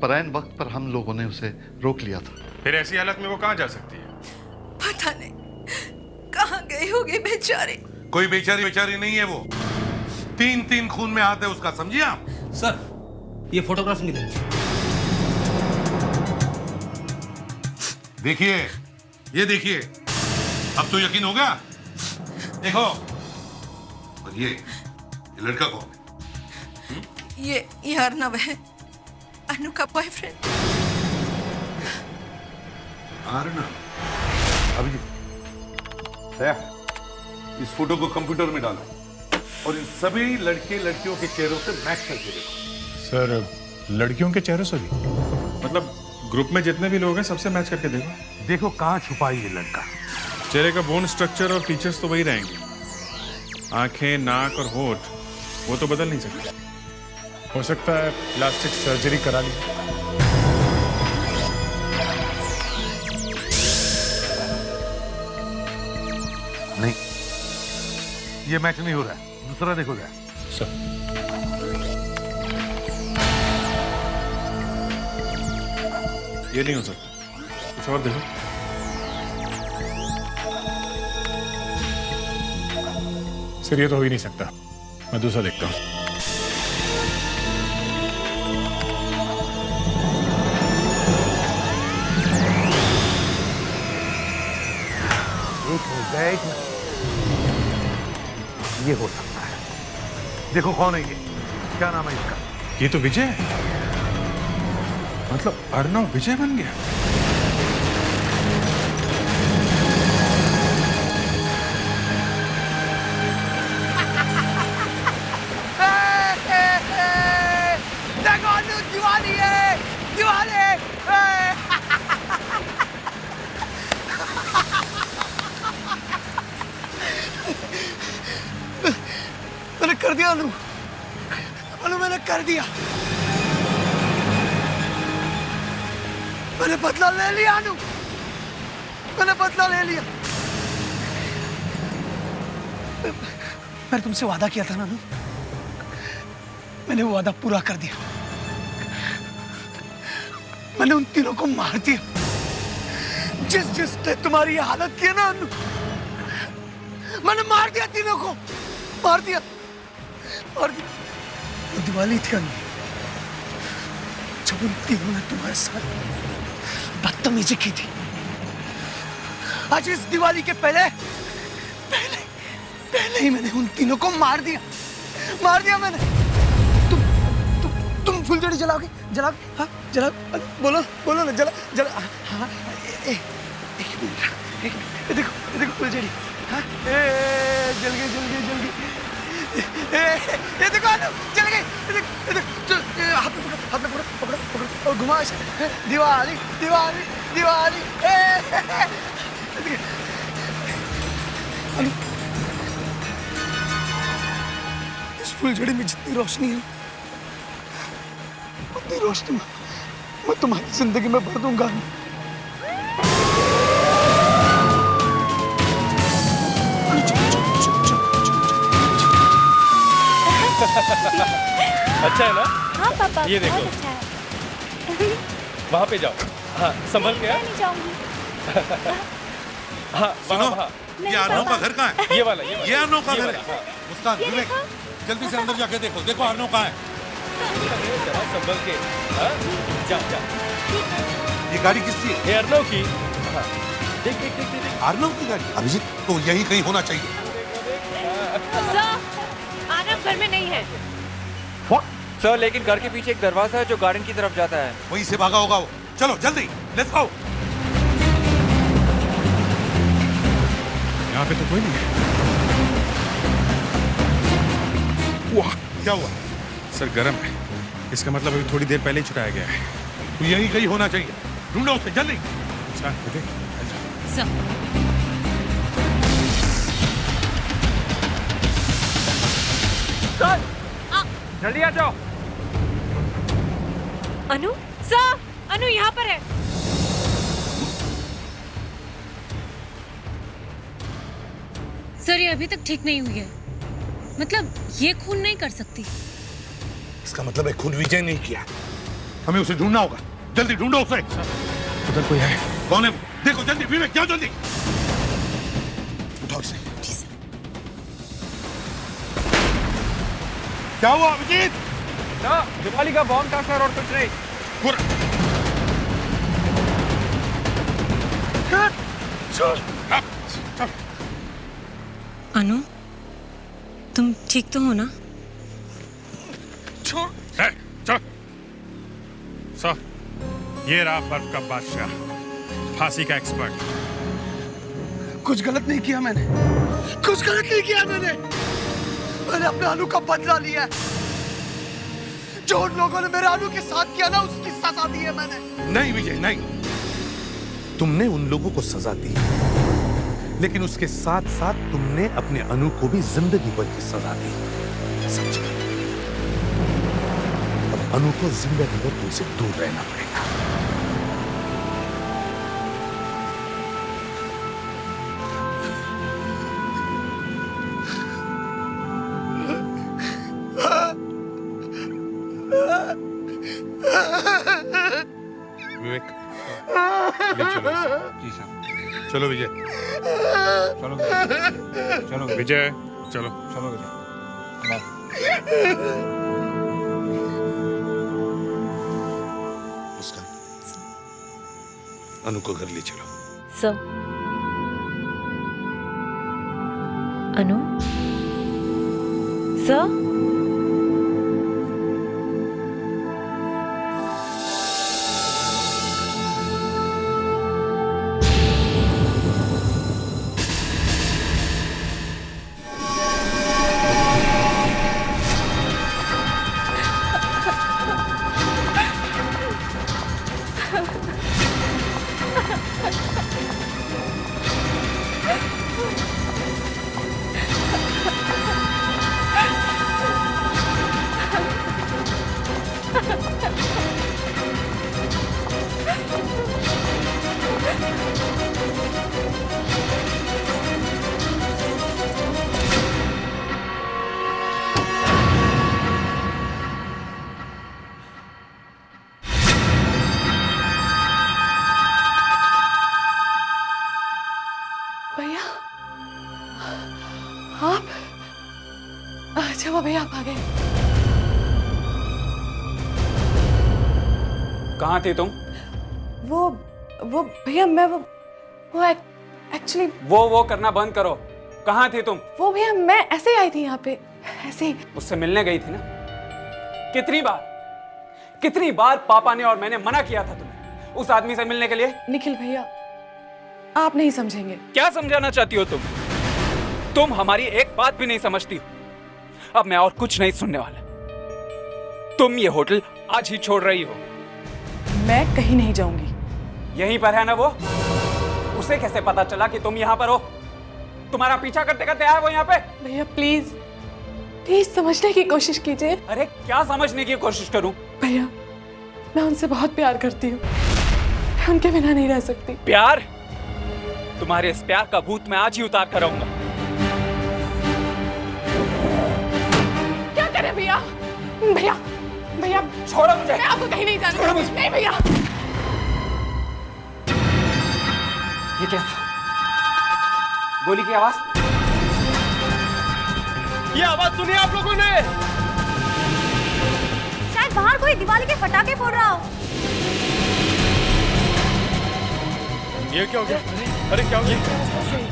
पर ऐन वक्त पर हम लोगों ने उसे रोक लिया था। फिर ऐसी हालत में वो कहाँ जा सकती है? पता नहीं कहाँ गई होगी बेचारी। कोई बेचारी बेचारी नहीं है वो। 3 खून में हाथ है उसका, समझिए आप? सर, ये फोटोग्राफ नहीं दे। देखिए, ये देखिए, अब तो यकीन होगा। देखो, और ये लड़का कौन है? ये अर्नव है, अनु का बॉयफ्रेंड। अर्नव? अभिजीत, इस फोटो को कंप्यूटर में डालो और इन सभी लड़के लड़कियों के चेहरों से मैच करके देखो। सर, लड़कियों के चेहरों से भी? मतलब ग्रुप में जितने भी लोग हैं सबसे मैच करके देखो। देखो कहाँ छुपा है ये लड़का। चेहरे का बोन स्ट्रक्चर और फीचर्स तो वही रहेंगे। आंखें, नाक और होठ वो तो बदल नहीं सकते। हो सकता है प्लास्टिक सर्जरी करा ली। नहीं, ये मैच नहीं हो रहा है। दूसरा देखो जरा। सर, ये नहीं हो सकता, कुछ और देखो। सर, ये तो हो ही नहीं सकता। मैं दूसरा देखता हूँ। ये हो सकता है। देखो कौन है ये, क्या नाम है इसका? ये तो विजय है। मतलब अर्नव विजय बन गया। देखो अनु, दिवाली है, दिवाली। मैंने कर दिया अनु, अनु मैंने कर दिया। मैंने बदला ले लिया अनु, मैंने बदला ले लिया। मैंने तुमसे वादा किया था ना अनु, मैंने वो वादा पूरा कर दिया। मैंने उन तीनों को मार दिया जिसने तुम्हारी ये हालत की है ना अनु। मैंने मार दिया तीनों को, मार दिया, मार दिया। वो दिवाली थी अनु, जब उन तीनों ने तुम्हारे साथ बदतमीजी की थी। आज इस दिवाली के पहले ही मैंने उन तीनों को मार दिया मैंने। तुम फुलझड़ी जलाओगे? हाँ जलाओ, बोलो ना, जला। हाँ, एक मिनट, देखो फुलझड़ी। हाँ, जल गई। ये देखो अनु, जल गई। हाथ में पकड़ो और घुमाओ इसे। दिवाली। अनु, इस फुलझड़ी में जितनी रोशनी है उतनी रोशनी मैं तुम्हारी जिंदगी में भर दूंगा। अच्छा है ना? हाँ पापा, ये देखो, बहुत अच्छा है। वहाँ पे जाओ। हाँ, संभल के। नहीं जाऊंगी। हाँ, सुनो, वहाँ। ये अर्नव का घर कहाँ है? ये वाला। ये अर्नव का घर है। हाँ। मुस्कान, विवेक, जल्दी से अंदर जाके देखो अर्नव कहाँ है। जरा संभल के। हाँ, जा। ये गाड़ी किसकी है? ये अर्नव की। हाँ, देख। अर्नव की गाड़ी? अभिजीत, तो यही कहीं होना चाहिए। आनंद घर में नहीं है। सर लेकिन घर के पीछे एक दरवाजा है जो गार्डन की तरफ जाता है। वहीं से भागा होगा वो। चलो जल्दी, लेट्स गो। यहाँ पे तो कोई नहीं है। वाह, क्या हुआ? सर गरम है, इसका मतलब अभी थोड़ी देर पहले ही छुटाया गया है। तो यही कहीं होना चाहिए, ढूंढो उसे जल्दी। अच्छा बेटे, सर जल्दी आ जाओ। अनु सर, अनु यहाँ पर है। सर ये अभी तक ठीक नहीं हुई है, मतलब ये खून नहीं कर सकती। इसका मतलब है खून विजय नहीं किया। हमें उसे ढूंढना होगा, जल्दी ढूंढो उसे। उधर कोई है? कौन है? देखो जल्दी, विवेक जाओ जल्दी। उठाओ इसे। क्या हुआ अभिजीत? दिवाली का बॉम्ब था सर और कुछ नहीं। अनु तुम ठीक तो हो ना? सर ये रहा बर्फ का बादशाह, फांसी का एक्सपर्ट। कुछ गलत नहीं किया मैंने, कुछ गलत नहीं किया मैंने अपने अनु का बदला लिया है। जो उन लोगों ने मेरे अनु के साथ किया ना, उसकी सजा दी है मैंने। नहीं विजय नहीं, तुमने उन लोगों को सजा दी, लेकिन उसके साथ साथ तुमने अपने अनु को भी जिंदगी भर की सजा दी। समझे? अब अनु को जिंदगी भर तुमसे दूर रहना पड़ेगा। विवेक ले चलो इसे। जी सर। चलो विजय। चलो चलो विजय चलो। चलो विजय। मुस्कान, अनु को घर ले चलो। सर अनु सर, भैया आप, अच्छा वो भैया आप आ गए। कहाँ थे तुम? वो भैया मैं वो एक्चुअली वो करना बंद करो। कहाँ थे तुम? वो भैया मैं ऐसे ही आई थी यहाँ पे, ऐसे ही। उससे मिलने गई थी ना? कितनी बार पापा ने और मैंने मना किया था तुम्हें उस आदमी से मिलने के लिए। निखिल भैया आप नहीं समझेंगे। क्या समझाना चाहती हो तुम हमारी एक बात भी नहीं समझती हो। अब मैं और कुछ नहीं सुनने वाला। तुम ये होटल आज ही छोड़ रही हो। मैं कहीं नहीं जाऊंगी। यहीं पर है ना वो? उसे कैसे पता चला कि तुम यहाँ पर हो? तुम्हारा पीछा करते करते आया वो यहाँ पे। भैया प्लीज समझने की कोशिश कीजिए। अरे क्या समझने की कोशिश करूं? भैया मैं उनसे बहुत प्यार करती हूँ, मैं उनके बिना नहीं रह सकती। प्यार? तुम्हारे इस प्यार का भूत मैं आज ही उतार कर आऊंगा। क्या करें भैया? भैया छोड़ो मुझे। मैं आपको कहीं नहीं जाने दूंगी। नहीं भैया। ये क्या? गोली की आवाज? ये आवाज सुनी आप लोगों ने? शायद बाहर कोई दिवाली के पटाखे फोड़ रहा हो। ये क्या हो गया? अरे क्या हो गया?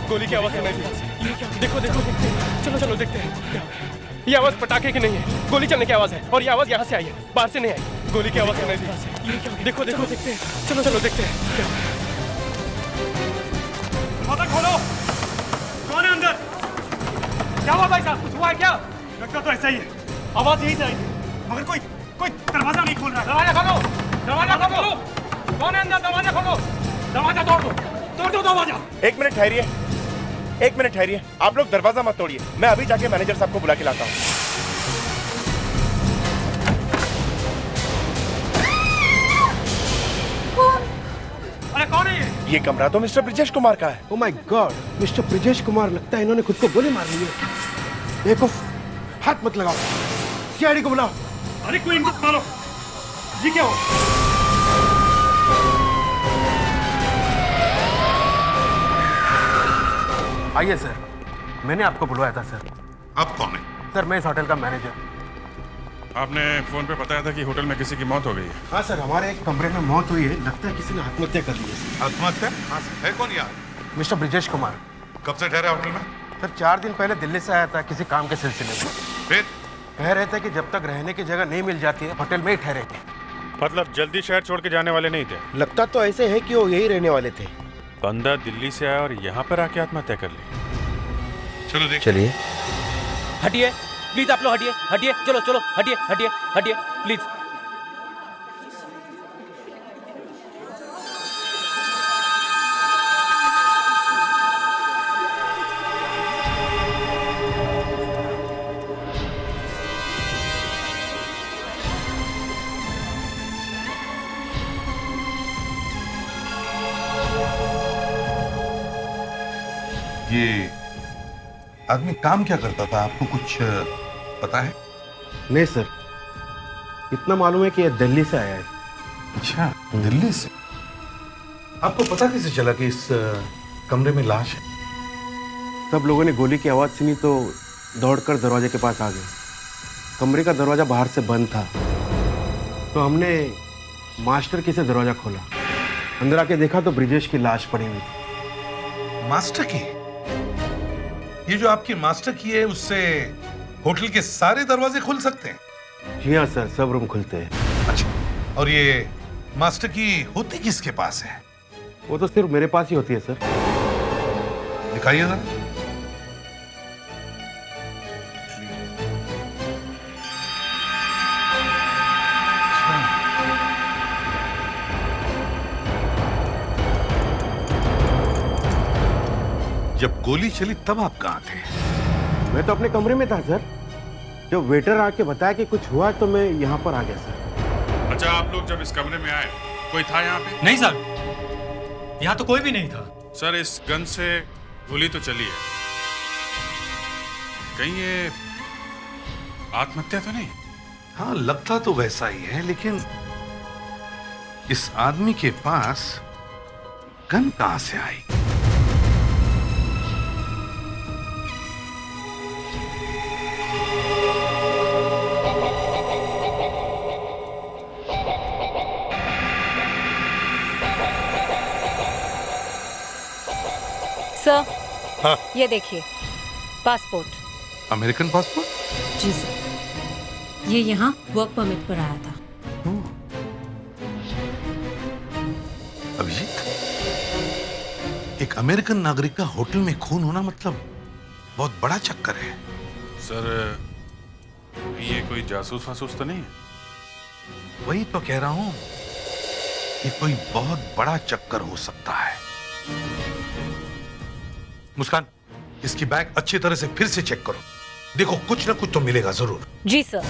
गोली की आवाज सुनाई थी। देखो देखो देखते हैं, चलो चलो देखते हैं। ये आवाज पटाखे की नहीं है, गोली चलने की आवाज है, और ये आवाज यहाँ से आई है, बाहर से नहीं आई। गोली की आवाज सुनाई दी। देखो देखो देखते हैं, चलो चलो देखते हैं। दरवाजा खोलो, कौन है अंदर? क्या हुआ भाई साहब, कुछ हुआ है क्या? लगता तो ऐसा ही है, आवाज यहीं से आई थी, मगर कोई दरवाजा नहीं खोल रहा। दरवाजा खोलो, दरवाजा खोलो, कौन है अंदर? दरवाजा खोलो, दरवाजा तोड़ दो दरवाजा। एक मिनट ठहरिए, आप लोग दरवाजा मत तोड़िए, मैं अभी जाके मैनेजर साहब को बुला के लाता हूँ। अरे कौन है ये कमरा तो मिस्टर ब्रिजेश कुमार का है। Oh my God, mister Brijesh Kumar, लगता है इन्होंने खुद को गोली मार ली है। देखो, हाथ मत लगाओ, सीआईडी को बुलाओ। अरे कोई इनको मारो, ये क्या हो? आइए सर, मैंने आपको बुलवाया था सर। आप कौन है? सर मैं इस होटल का मैनेजर। आपने फोन पे बताया था कि होटल में किसी की मौत हो गई है। हाँ सर, हमारे एक कमरे में मौत हुई है, लगता है किसी ने आत्महत्या कर ली है। आत्महत्या? हाँ सर। है कौन यार? मिस्टर ब्रिजेश कुमार। कब से ठहरा होटल में? सर 4 दिन पहले दिल्ली से आया था किसी काम के सिलसिले में। फिर कह रहे थे कि जब तक रहने की जगह नहीं मिल जाती है होटल में ही ठहरेंगे। मतलब जल्दी शहर छोड़ के जाने वाले नहीं थे? लगता तो ऐसे है कि वो यही रहने वाले थे। बंदा दिल्ली से आया और यहाँ पर आके आत्महत्या कर ली। चलो देख। चलिए। हटिए प्लीज, आप लोग हटिए, हटिए, चलो चलो, हटिए हटिए हटिए प्लीज। ये आदमी काम क्या करता था, आपको कुछ पता है? नहीं सर, इतना मालूम है कि ये दिल्ली से आया है। अच्छा, दिल्ली से? आपको पता कैसे चला कि इस कमरे में लाश है? सब लोगों ने गोली की आवाज सुनी तो दौड़कर दरवाजे के पास आ गए। कमरे का दरवाजा बाहर से बंद था, तो हमने मास्टर की से दरवाजा खोला। अंदर आके देखा तो ब्रिजेश की लाश पड़ी हुई थी। मास्टर की? ये जो आपकी मास्टर की है, उससे होटल के सारे दरवाजे खुल सकते हैं? जी हाँ सर, सब रूम खुलते हैं। अच्छा, और ये मास्टर की होती किसके पास है? वो तो सिर्फ मेरे पास ही होती है सर। दिखाइए जरा। जब गोली चली तब आप कहाँ थे? मैं तो अपने कमरे में था सर। जब वेटर आके बताया कि कुछ हुआ तो मैं यहाँ पर आ गया सर। अच्छा, आप लोग जब इस कमरे में आए कोई था यहाँ पे? नहीं सर, यहाँ तो कोई भी नहीं था। सर, इस गन से गोली तो चली है, कहीं ये आत्महत्या तो नहीं? हाँ, लगता तो वैसा ही है, लेकिन इस आदमी के पास गन कहाँ से आई? सर, हाँ। ये देखिए, पासपोर्ट। American passport? जी सर, ये यहाँ वर्क परमिट पर आया था। अभिजीत, एक अमेरिकन नागरिक का होटल में खून होना मतलब बहुत बड़ा चक्कर है। सर, ये कोई जासूस फासूस तो नहीं है? वही तो कह रहा हूं, ये कोई बहुत बड़ा चक्कर हो सकता है। मुस्कान, इसकी बैग अच्छी तरह से फिर से चेक करो, देखो कुछ ना कुछ तो मिलेगा जरूर। जी सर।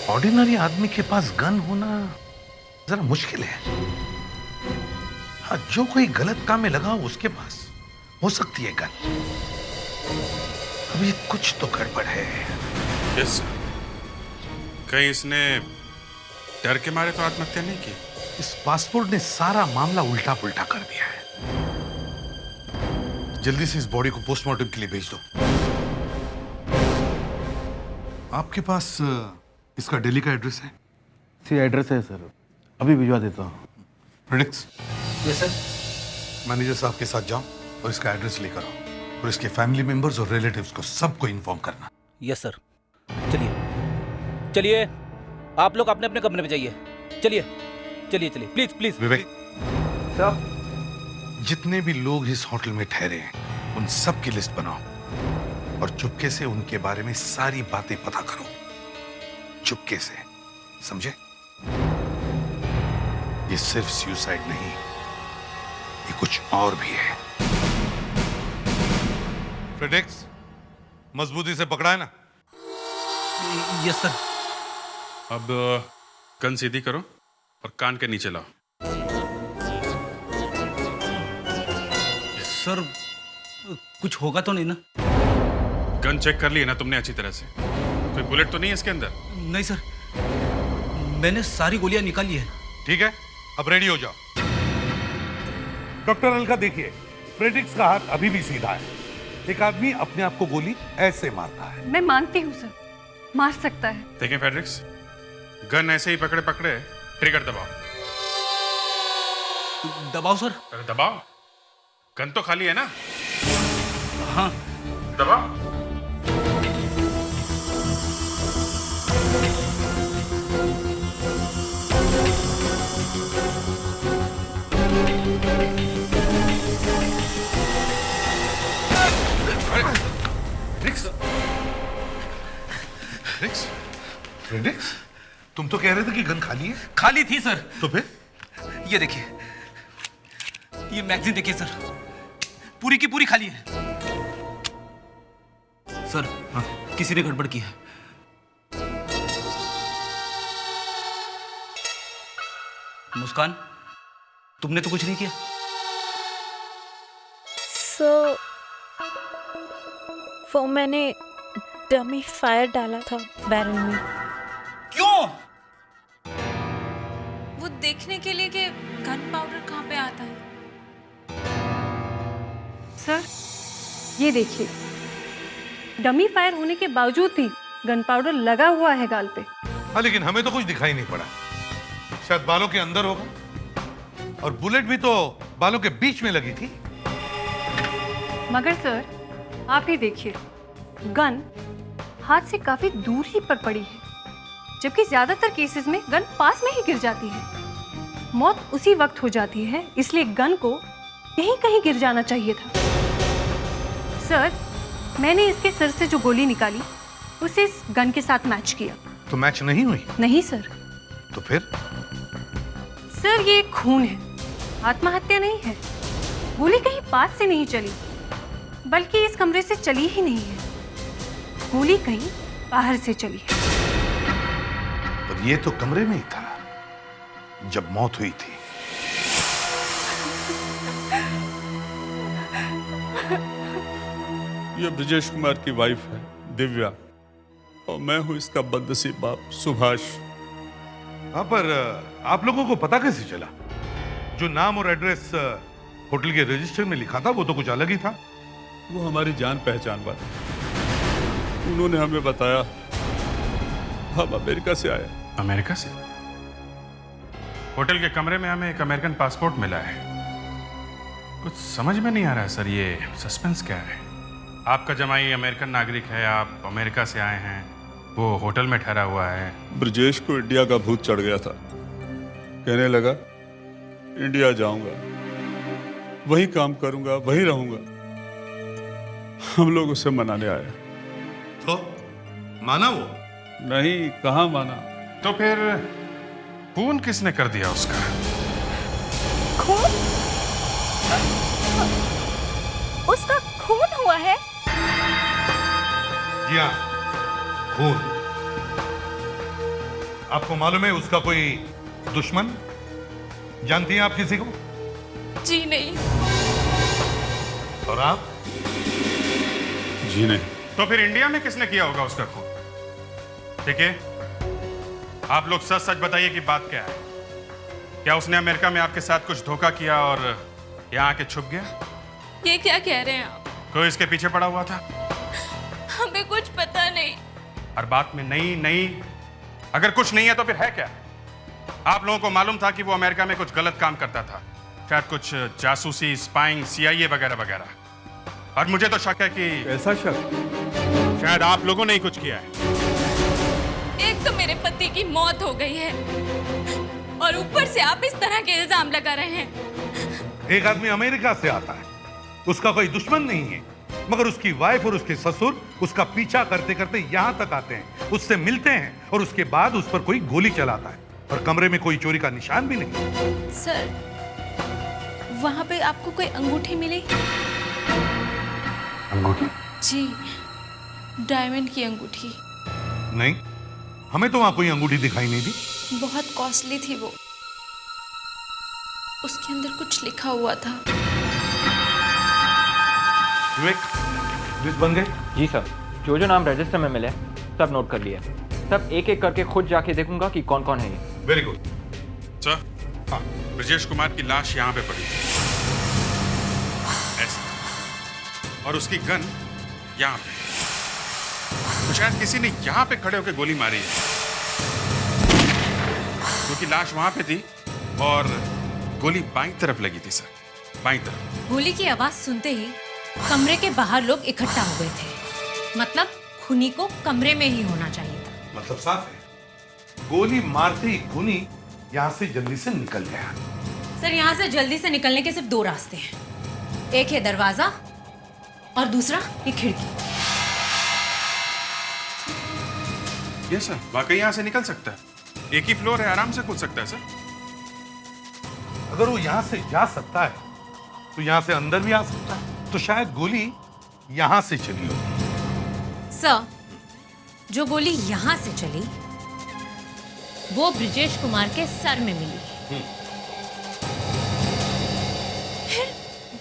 ऑर्डिनरी आदमी के पास गन होना जरा मुश्किल है। हाँ, जो कोई गलत काम में लगा हो उसके पास हो सकती है गन। अभी कुछ तो गड़बड़ है। Yes sir. कहीं इसने डर के मारे तो आत्महत्या नहीं की? इस पासपोर्ट ने सारा मामला उल्टा पुल्टा कर दिया है। जल्दी से इस बॉडी को पोस्टमार्टम के लिए भेज दो। आपके पास इसका दिल्ली का एड्रेस है? सी एड्रेस है सर, अभी भिजवा देता हूँ। प्रेडिक्स? Yes sir. मैनेजर साहब के साथ जाओ और इसका एड्रेस लेकर आओ और इसके फैमिली मेंबर्स और रिलेटिव्स को सबको इन्फॉर्म करना। Yes sir. चलिए चलिए, आप लोग अपने अपने कमरे में जाइए। चलिए चलिए चलिए, प्लीज प्लीज। विवेक साहब, जितने भी लोग इस होटल में ठहरे हैं उन सब की लिस्ट बनाओ और चुपके से उनके बारे में सारी बातें पता करो, चुपके से, समझे? ये सिर्फ सुसाइड नहीं, ये कुछ और भी है। फ्रेडेक्स, मजबूती से पकड़ा है ना? Yes sir. अब गन सीधी करो और कान के नीचे लाओ। सर कुछ होगा तो नहीं ना? गन चेक कर ली ना तुमने अच्छी तरह से? कोई बुलेट तो नहीं है इसके अंदर? नहीं सर, मैंने सारी गोलियां निकाली है। ठीक है, अब रेडी हो जाओ। डॉक्टर अलका, देखिए, फ्रेडेक्स का हाथ अभी भी सीधा है। एक आदमी अपने आप को गोली ऐसे मारता है। मैं मानती हूँ सर, मार सकता है। देखें फ्रेडरिक्स, गन ऐसे ही पकड़े पकड़े ट्रिगर दबाओ। दबाओ सर। अरे दबाओ, गन तो खाली है ना? हाँ दबाओ। फ्रेडेक्स, तुम तो कह रहे थे कि गन खाली है। खाली थी सर। तो फिर? ये देखिए, ये मैगजीन देखिए सर, पूरी की पूरी खाली है। सर हाँ, किसी ने गड़बड़ की है। मुस्कान, तुमने तो कुछ नहीं किया। वो मैंने डमी फायर डाला था बैरल में। क्यों? वो देखने के लिए कि गन पाउडर कहाँ पे आता है। सर ये देखिए, डमी फायर होने के बावजूद भी गन पाउडर लगा हुआ है गाल पे। हाँ, लेकिन हमें तो कुछ दिखाई नहीं पड़ा। शायद बालों के अंदर होगा, और बुलेट भी तो बालों के बीच में लगी थी। मगर सर आप ही देखिए, गन हाथ से काफी दूर ही पर पड़ी है, जबकि ज्यादातर केसेस में गन पास में ही गिर जाती है। मौत उसी वक्त हो जाती है, इसलिए गन को यहीं कहीं गिर जाना चाहिए था। सर मैंने इसके सिर से जो गोली निकाली उसे इस गन के साथ मैच किया। तो मैच नहीं हुई? नहीं सर। तो फिर? सर ये खून है, आत्महत्या नहीं है। गोली कहीं पास से नहीं चली, बल्कि इस कमरे से चली ही नहीं है। गोली कहीं बाहर से चली है। पर ये तो कमरे में ही था जब मौत हुई थी। ये ब्रजेश कुमार की वाइफ है दिव्या, और मैं हूं इसका बदनसीब बाप सुभाष। हाँ, पर आप लोगों को पता कैसे चला? जो नाम और एड्रेस होटल के रजिस्टर में लिखा था वो तो कुछ अलग ही था। वो हमारी जान पहचान वाले, उन्होंने हमें बताया। हम अमेरिका से आए। अमेरिका से? होटल के कमरे में हमें एक अमेरिकन पासपोर्ट मिला है। कुछ समझ में नहीं आ रहा है सर, ये सस्पेंस क्या है? आपका जमाई अमेरिकन नागरिक है, आप अमेरिका से आए हैं, वो होटल में ठहरा हुआ है। ब्रजेश को इंडिया का भूत चढ़ गया था, कहने लगा इंडिया जाऊंगा, वहीं काम करूंगा, वहीं रहूंगा। हम लोग उसे मनाने आए। तो माना वो? नहीं, कहाँ माना। तो फिर खून किसने कर दिया उसका? खून? उसका खून हुआ है? जी हाँ, खून। आपको मालूम है उसका कोई दुश्मन? जानती हैं आप किसी को? जी नहीं। और आप? जी नहीं। तो फिर इंडिया में किसने किया होगा उसका खून? देखिए, आप लोग सच सच बताइए कि बात क्या है। क्या उसने अमेरिका में आपके साथ कुछ धोखा किया और यहाँ आके छुप गया? ये क्या कह रहे हैं आप? कोई इसके पीछे पड़ा हुआ था? हमें कुछ पता नहीं। हर बात में नहीं नहीं, अगर कुछ नहीं है तो फिर है क्या? आप लोगों को मालूम था कि वो अमेरिका में कुछ गलत काम करता था, शायद कुछ जासूसी, स्पाइंग, CIA वगैरह वगैरह। और मुझे तो शक है कि ऐसा शक शायद आप लोगों ने ही कुछ किया है। एक तो मेरे पति की मौत हो गई है और ऊपर से आप इस तरह के इल्जाम लगा रहे हैं। एक आदमी अमेरिका से आता है, उसका कोई दुश्मन नहीं है, मगर उसकी वाइफ और उसके ससुर उसका पीछा करते करते यहां तक आते हैं, उससे मिलते हैं और उसके बाद उस पर कोई गोली चलाता है और कमरे में कोई चोरी का निशान भी नहीं। सर, वहां पे आपको कोई अंगूठी मिली? अंगूठी? जी, डायमंड की अंगूठी। नहीं, हमें तो वहां कोई अंगूठी दिखाई नहीं दी। बहुत कॉस्टली थी वो, उसके अंदर कुछ लिखा हुआ था। विवेक, लिस्ट बन गए? जी सर, जो जो नाम रजिस्टर में मिले सब नोट कर लिए। सब एक एक करके खुद जाके देखूंगा कि कौन कौन है ये। Very good sir. हाँ, ब्रजेश कुमार की लाश यहाँ पे पड़ी थी, ऐसे, और उसकी गन यहाँ पे। तो शायद किसी ने यहाँ पे खड़े होकर गोली मारी है, क्योंकि लाश वहां पे थी और गोली बाईं तरफ लगी थी सर, बाईं तरफ। गोली की आवाज सुनते ही कमरे के बाहर लोग इकट्ठा हो गए थे। मतलब खूनी को कमरे में ही होना चाहिए था। मतलब साफ है, गोली मारते ही खूनी यहाँ से जल्दी से निकल गया। सर, यहाँ से जल्दी से निकलने के सिर्फ 2 रास्ते हैं। एक है दरवाजा और दूसरा ये खिड़की। ये सर, वाकई यहाँ से निकल सकता है। एक ही फ्लोर है, आराम से कूद सकता है सर। अगर वो यहाँ से जा सकता है तो यहाँ से अंदर भी आ सकता है, तो शायद गोली यहाँ से चली होगी। सर, जो गोली यहाँ से चली वो ब्रजेश कुमार के सर में मिली। फिर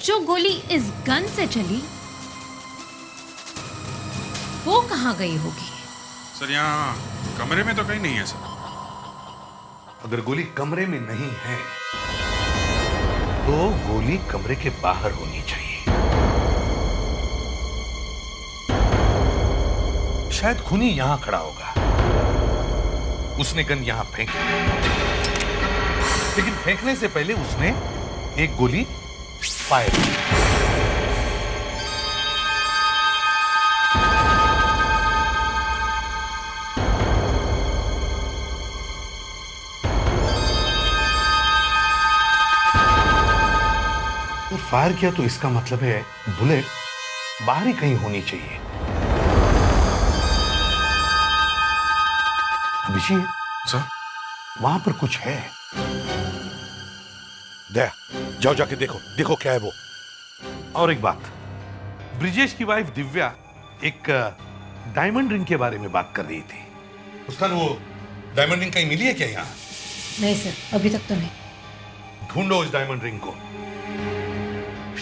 जो गोली इस गन से चली वो कहाँ गई होगी? सर, यहाँ कमरे में तो कहीं नहीं है सर। अगर गोली कमरे में नहीं है तो गोली कमरे के बाहर होनी चाहिए। शायद खूनी यहां खड़ा होगा, उसने गन यहां फेंकी, लेकिन फेंकने से पहले उसने एक गोली फायर की। फायर किया तो इसका मतलब है बुलेट बाहर ही कहीं होनी चाहिए। अभिषेक सर, वहां पर कुछ है। दया, जाओ जाके देखो, देखो क्या है वो। और एक बात, ब्रिजेश की वाइफ दिव्या एक डायमंड रिंग के बारे में बात कर रही थी। उसका वो डायमंड रिंग कहीं मिली है क्या यहाँ? नहीं सर, अभी तक तो नहीं। ढूंढो उस डायमंड रिंग को,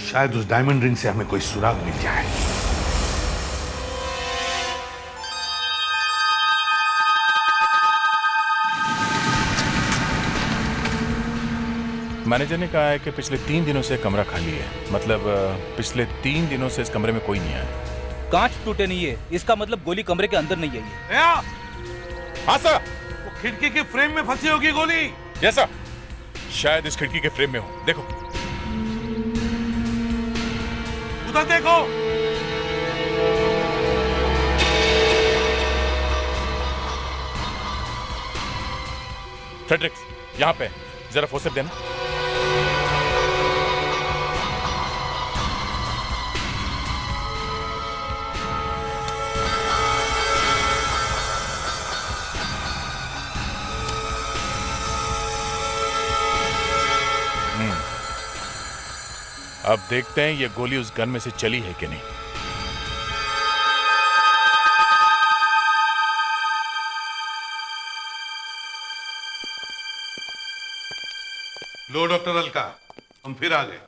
शायद उस डायमंड रिंग से हमें कोई सुराग मिल जाए। मैनेजर ने कहा है कि पिछले 3 दिनों से कमरा खाली है। मतलब पिछले 3 दिनों से इस कमरे में कोई नहीं आया। कांच टूटे नहीं है, इसका मतलब गोली कमरे के अंदर नहीं आई है। हाँ सर, वो खिड़की के फ्रेम में फंसी होगी गोली। जैसा शायद इस खिड़की के फ्रेम में हो। देखो उधर देखो। फ्रेडरिक्स, यहाँ पे जरा फोर्सेप देना। अब देखते हैं ये गोली उस गन में से चली है कि नहीं। लो डॉक्टर अलका, हम फिर आ गए।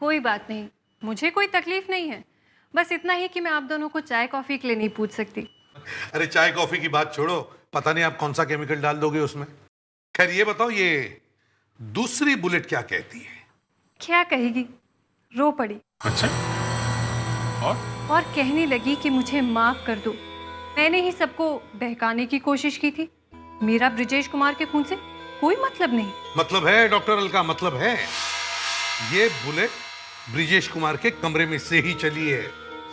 कोई बात नहीं, मुझे कोई तकलीफ नहीं है। बस इतना ही कि मैं आप दोनों को चाय कॉफी के लिए नहीं पूछ सकती। अरे चाय कॉफी की बात छोड़ो, पता नहीं आप कौन सा केमिकल डाल दोगे उसमें। खैर ये बताओ, ये दूसरी बुलेट क्या कहती है? क्या कहेगी, रो पड़ी। अच्छा, और कहने लगी कि मुझे माफ कर दो, मैंने ही सबको बहकाने की कोशिश की थी। मेरा ब्रिजेश कुमार के खून से कोई मतलब नहीं। मतलब है डॉक्टर अलका, मतलब है। ये बुलेट ब्रिजेश कुमार के कमरे में से ही चली है,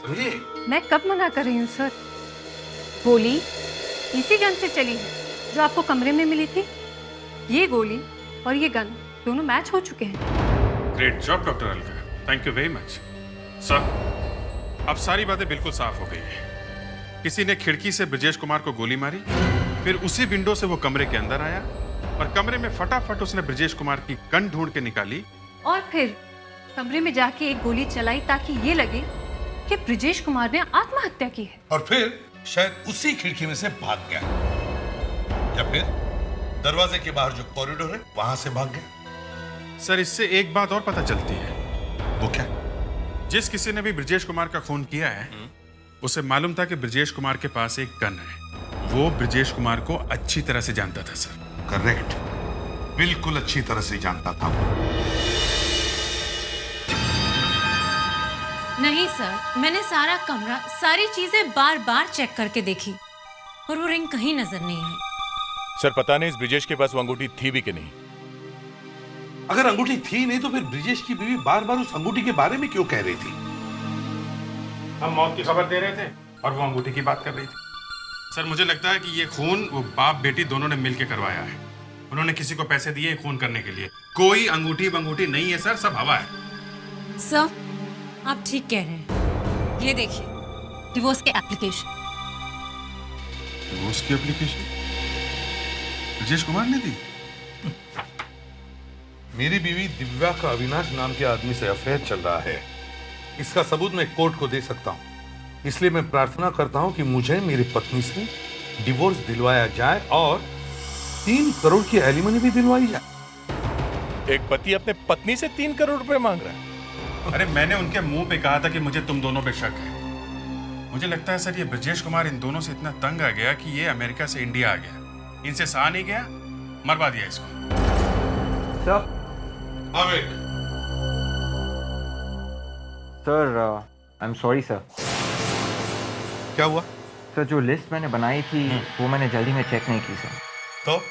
समझे? मैं कब मना कर रही हूँ सर? गोली इसी गन से चली है जो आपको कमरे में मिली थी। ये गोली और ये गन दोनों मैच हो चुके हैं। Great job doctor Alka, thank you very much. Sir, अब सारी बातें बिल्कुल साफ हो गई है। किसी ने खिड़की से ब्रिजेश कुमार को गोली मारी, फिर उसी विंडो से वो कमरे के अंदर आया और कमरे में फटाफट उसने ब्रिजेश कुमार की गन ढूंढ के निकाली और फिर कमरे में जाके एक गोली चलाई ताकि ये लगे कि ब्रिजेश कुमार ने आत्महत्या की है। और फिर शायद उसी खिड़की में से भाग गया, या फिर दरवाजे के बाहर जो कॉरिडोर है वहां से भाग गया। सर, इससे एक बात और पता चलती है। वो क्या? जिस किसी ने भी ब्रिजेश कुमार का खून किया है, उसे मालूम था कि ब्रिजेश कुमार के पास एक गन है। वो ब्रिजेश कुमार को अच्छी तरह से जानता था सर। करेक्ट, बिल्कुल अच्छी तरह से जानता था। नहीं सर, मैंने सारा कमरा, सारी चीजें बार बार चेक करके देखी और वो रिंग कहीं नजर नहीं आई। सर, पता नहीं इस ब्रिजेश के पास वो अंगूठी थी भी कि नहीं। अगर अंगूठी थी नहीं तो फिर ब्रिजेश की बीवी बार बार उस अंगूठी के बारे में क्यों कह रही थी? हम मौत की खबर दे रहे थे और वो अंगूठी की बात कर रही थी। सर, मुझे लगता है कि ये खून वो बाप बेटी दोनों ने मिलकर करवाया है। उन्होंने किसी को पैसे दिए खून करने के लिए। कोई अंगूठी बंगूठी नहीं है सर, सब हवा है। सर, आप ठीक कह रहे हैं। ये देखिए, डिवोर्स के एप्लीकेशन। डिवोर्स की एप्लीकेशन ब्रिजेश कुमार ने दी? मेरी बीवी दिव्या का अविनाश नाम के आदमी से अफेयर चल रहा है। इसका सबूत मैं कोर्ट को दे सकता हूं। इसलिए मैं प्रार्थना करता हूं कि मुझे मेरी पत्नी से डिवोर्स दिलवाया जाए और 3 करोड़ की एलिमनी भी दिलवाई जाए। एक पति अपने पत्नी से 3 करोड़ रुपए मांग रहा है। अरे, मैंने उनके मुंह पे कहा था कि मुझे तुम दोनों पे शक है। मुझे लगता है सर, ये ब्रिजेश कुमार इन दोनों से इतना तंग आ गया कि ये अमेरिका से इंडिया आ गया। इनसे सहा नहीं गया, मरवा दिया इसको। Sir, I am sorry sir. क्या हुआ? सर, जो लिस्ट मैंने बनाई थी वो मैंने जल्दी में चेक नहीं की सर। तो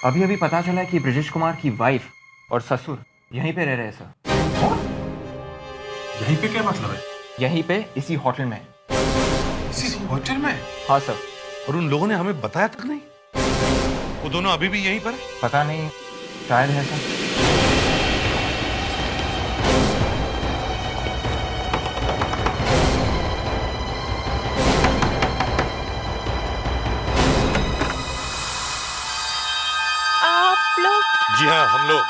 अभी अभी पता चला कि ब्रिजेश कुमार की वाइफ और ससुर यहीं पे रह रहे हैं सर। यहीं पे क्या मतलब है? यहीं पे, इसी होटल में। इसी होटल में? हाँ सर। और उन लोगों ने हमें बताया तक नहीं? वो दोनों अभी भी यहीं पर है? पता नहीं, शायद है सर। आप लोग? जी हाँ, हम लोग।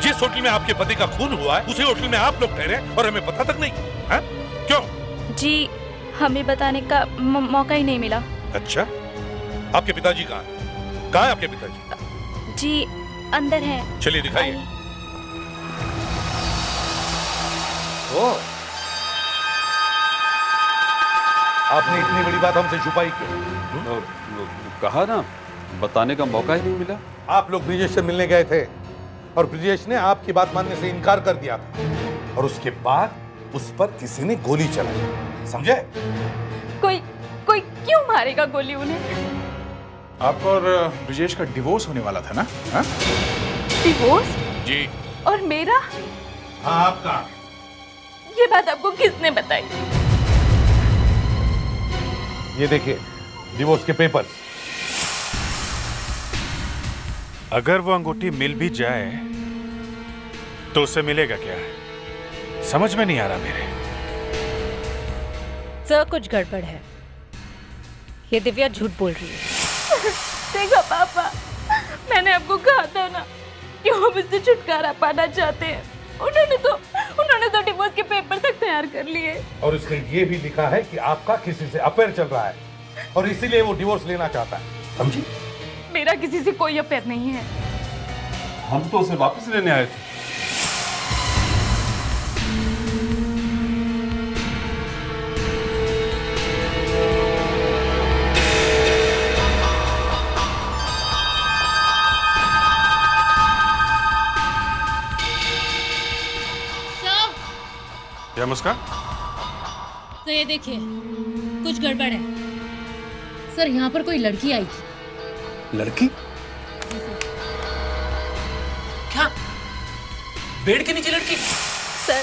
जिस होटल में आपके पति का खून हुआ है उसी होटल में आप लोग ठहरे और हमें पता तक नहीं है? क्यों? जी, हमें बताने का मौका ही नहीं मिला। अच्छा, आपके पिताजी कहाँ हैं? कहाँ है आपके पिताजी? जी, अंदर हैं। चलिए दिखाइए। आपने इतनी बड़ी बात हमसे छुपाई क्यों? कहा ना, बताने का मौका ही नहीं मिला। आप लोग ब्रिजेश से मिलने गए थे और ब्रिजेश ने आपकी बात मानने से इनकार कर दिया था और उसके बाद उस पर किसी ने गोली चलाई, समझे? कोई क्यों मारेगा गोली उन्हें? आपका और ब्रिजेश का डिवोर्स होने वाला था ना? हाँ? डिवोर्स? जी। और मेरा? हाँ, आपका। ये बात आपको किसने बताई? ये देखिए, डिवोर्स के पेपर। अगर वो अंगूठी मिल भी जाए तो उससे मिलेगा क्या? समझ में नहीं आ रहा मेरे। सर, कुछ गड़बड़ है। ये दिव्या झूठ बोल रही है। देखो पापा, मैंने आपको कहा था ना कि वो मुझसे छुटकारा पाना चाहते हैं। उन्होंने तो डिवोर्स के पेपर तक तैयार कर लिए। और इसमें ये भी लिखा है कि आपका किसी से अफेयर चल रहा है और इसीलिए वो डिवोर्स लेना चाहता है, समझी? मेरा किसी से कोई अफेयर नहीं है। हम तो उसे वापस लेने आए थे। क्या मुस्कान? तो ये देखिए, कुछ गड़बड़ है। सर, यहाँ पर कोई लड़की आई थी। लड़की? क्या? बेड के नीचे लड़की? सर,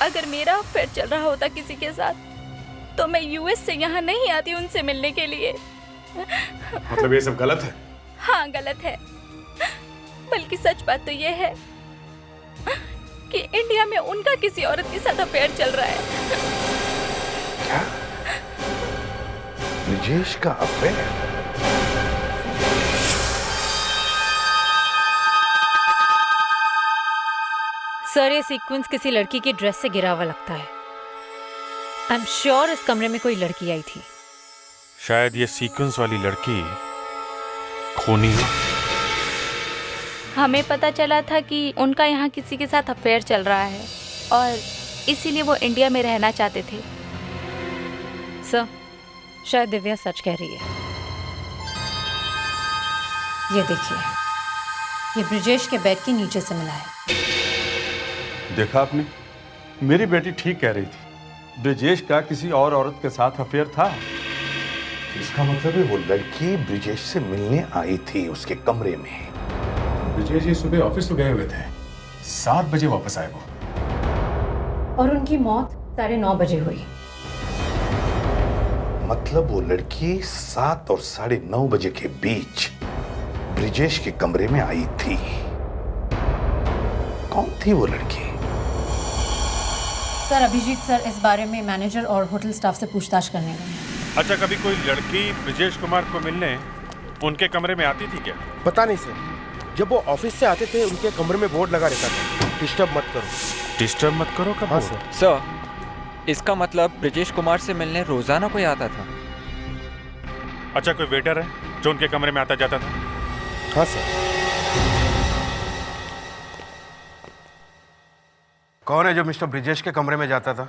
अगर मेरा अफेयर चल रहा होता किसी के साथ तो मैं यूएस से यहाँ नहीं आती उनसे मिलने के लिए। मतलब ये सब गलत है? हाँ, गलत है। बल्कि सच बात तो ये है कि इंडिया में उनका किसी औरत के साथ अफेयर चल रहा है। क्या? ब्रिजेश का अफेयर? सर, ये सीक्वेंस किसी लड़की की ड्रेस से गिरा हुआ लगता है। आई एम श्योर इस कमरे में कोई लड़की आई थी। शायद ये सीक्वेंस वाली लड़की खूनी हो। हमें पता चला था कि उनका यहाँ किसी के साथ अफेयर चल रहा है और इसीलिए वो इंडिया में रहना चाहते थे। सर, शायद दिव्या सच कह रही है। ये देखिए, ये ब्रिजेश के बेड के नीचे से मिला है। देखा आपने, मेरी बेटी ठीक कह रही थी। ब्रिजेश का किसी और औरत के साथ अफेयर था। इसका मतलब है वो लड़की ब्रिजेश से मिलने आई थी उसके कमरे में। ब्रिजेश जी सुबह ऑफिस तो गए हुए थे, 7 बजे वापस आए वो। और उनकी मौत 9:30 बजे हुई। मतलब वो लड़की 7 और 9:30 बजे के बीच ब्रिजेश के कमरे में आई थी। कौन थी वो लड़की? सर, अभिजीत सर इस बारे में मैनेजर और होटल स्टाफ से पूछताछ करने गए। अच्छा, कभी कोई लड़की ब्रिजेश कुमार को मिलने उनके कमरे में आती थी क्या? पता नहीं सर, जब वो ऑफिस से आते थे उनके कमरे में बोर्ड लगा रहता था, डिस्टर्ब मत करो। डिस्टर्ब मत करो कब? हाँ सर। सर, इसका मतलब ब्रिजेश कुमार से मिलने रोजाना कोई आता था? अच्छा, कोई वेटर है जो उनके कमरे में आता जाता था? हाँ सर। कौन है जो मिस्टर ब्रिजेश के कमरे में जाता था?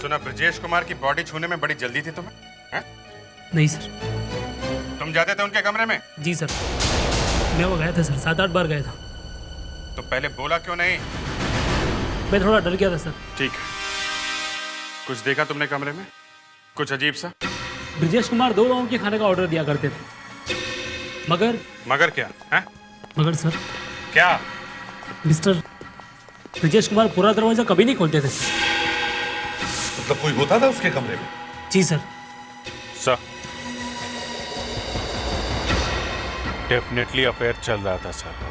सुना, ब्रिजेश कुमार की बॉडी छूने में बड़ी जल्दी थी तुम्हें? है? नहीं सर। तुम जाते थे उनके कमरे में? जी सर, मैं वो गया था सर, 7-8 बार गया था। तो पहले बोला क्यों नहीं? मैं थोड़ा डर गया था सर। ठीक है, कुछ देखा तुमने कमरे में? कुछ अजीब सा? ब्रिजेश कुमार 2 लोगों के खाने का ऑर्डर दिया करते थे, मगर क्या है? मगर सर, क्या? मिस्टर ब्रिजेश कुमार पूरा दरवाजा कभी नहीं खोलते थे सर। मतलब कोई होता था उसके कमरे में? जी सर। सर, डेफिनेटली अफेयर चल रहा था सर।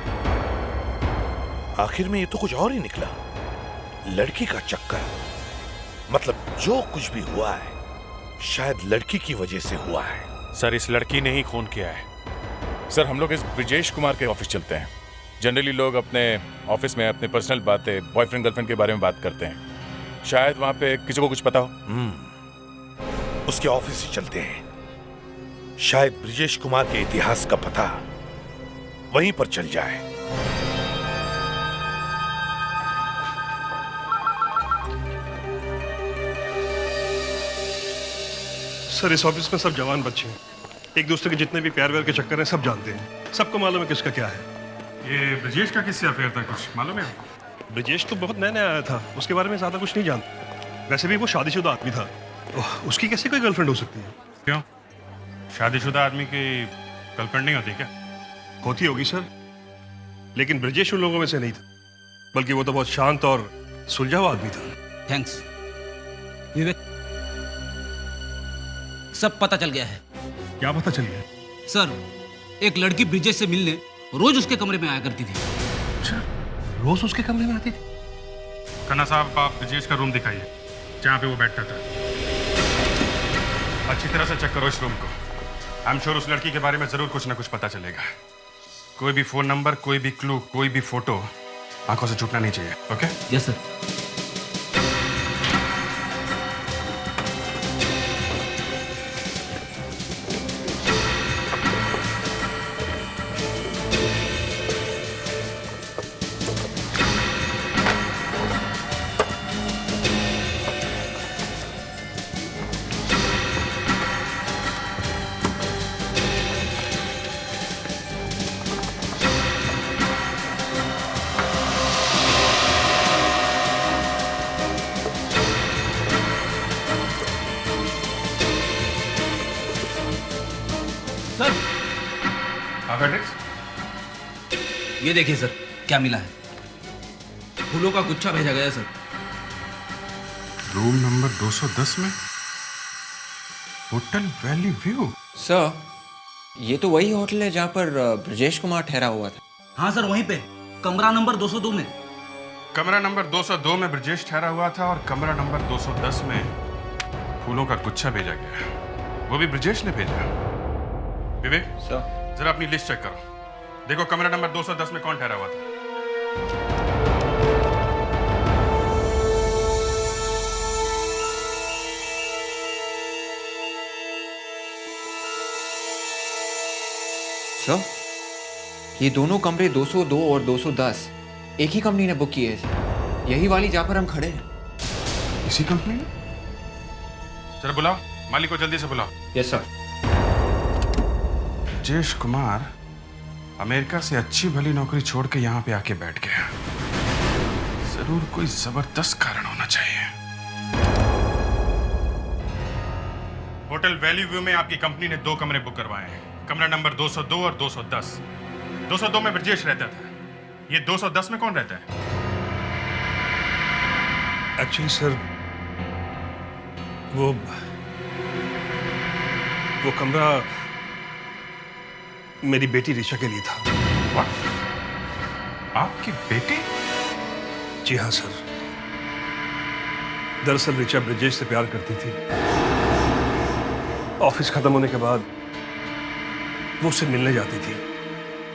आखिर में ये तो कुछ और ही निकला। लड़की का चक्कर। मतलब जो कुछ भी हुआ है शायद लड़की की वजह से हुआ है। सर, इस लड़की ने ही खून किया है। सर, हम लोग इस ब्रिजेश कुमार के ऑफिस चलते हैं। जनरली लोग अपने ऑफिस में अपने पर्सनल बातें, बॉयफ्रेंड गर्लफ्रेंड के बारे में बात करते हैं। शायद वहां पे किसी को कुछ पता हो। उसके ऑफिस से चलते हैं। शायद ब्रिजेश कुमार के इतिहास का पता वहीं पर चल जाए। सर, इस ऑफिस में सब जवान बच्चे हैं। एक दूसरे के जितने भी प्यार व्यार के चक्कर हैं सब जानते हैं। सबको मालूम है किसका क्या है। ये ब्रिजेश का किससे अफेयर था, कुछ मालूम है? ब्रिजेश तो बहुत नया नया आया था, उसके बारे में ज्यादा कुछ नहीं जानता। वैसे भी वो शादीशुदा आदमी था, तो उसकी कैसे कोई गर्लफ्रेंड हो सकती है? क्यों? शादीशुदा आदमी की गर्लफ्रेंड नहीं होती क्या? होती होगी सर, लेकिन ब्रिजेश उन लोगों में से नहीं था, बल्कि वो तो बहुत शांत और सुलझा हुआ आदमी था। थैंक्स विवेक, सब पता चल गया है। क्या पता चल गया? सर, एक लड़की ब्रिजेश से मिलने रोज उसके कमरे में आया करती थी। अच्छा, रोज उसके कमरे में आती थी? खन्ना साहब, आप ब्रिजेश का रूम दिखाइए जहाँ पे वो बैठता था। अच्छी तरह से चेक करो इस रूम को। आई एम श्योर उस लड़की के बारे में जरूर कुछ ना कुछ पता चलेगा। कोई भी फोन नंबर, कोई भी क्लू, कोई भी फोटो आंखों से छूटना नहीं चाहिए। ओके? Yes sir. पेट्रिक्स? ये देखिए सर, क्या मिला है। फूलों का गुच्छा भेजा गया सर। रूम नंबर 210 में होटल वैली व्यू। सर, ये तो वही होटल है जहाँ पर ब्रजेश कुमार ठहरा हुआ था। हाँ सर, वहीं पे कमरा नंबर 202 में। कमरा नंबर 202 में ब्रजेश ठहरा हुआ था और कमरा नंबर 210 में फूलों का गुच्छा भेजा गया, वो भी ब्रजेश ने भेजा। विवेक सर, जरा अपनी लिस्ट चेक करो, देखो कमरा नंबर 210 में कौन ठहरा हुआ था। सर, ये दोनों कमरे 202 और 210 एक ही कंपनी ने बुक किए हैं। यही वाली जहाँ पर हम खड़े हैं। इसी कंपनी में? जरा बुलाओ, मालिक को जल्दी से बुलाओ। Yes sir. Brajesh Kumar America से अच्छी भली नौकरी छोड़ के यहाँ पे आके बैठ गया। जरूर कोई जबरदस्त कारण होना चाहिए। होटल वैली व्यू में आपकी कंपनी ने 2 कमरे बुक करवाए हैं, कमरा नंबर 202 और 210। 202 में ब्रजेश रहता था, ये 210 में कौन रहता है? एक्चुअली सर, वो कमरा मेरी बेटी ऋचा के लिए था। आपकी बेटी? जी हाँ सर। दरअसल ऋचा ब्रजेश से प्यार करती थी। ऑफिस खत्म होने के बाद वो उससे मिलने जाती थी।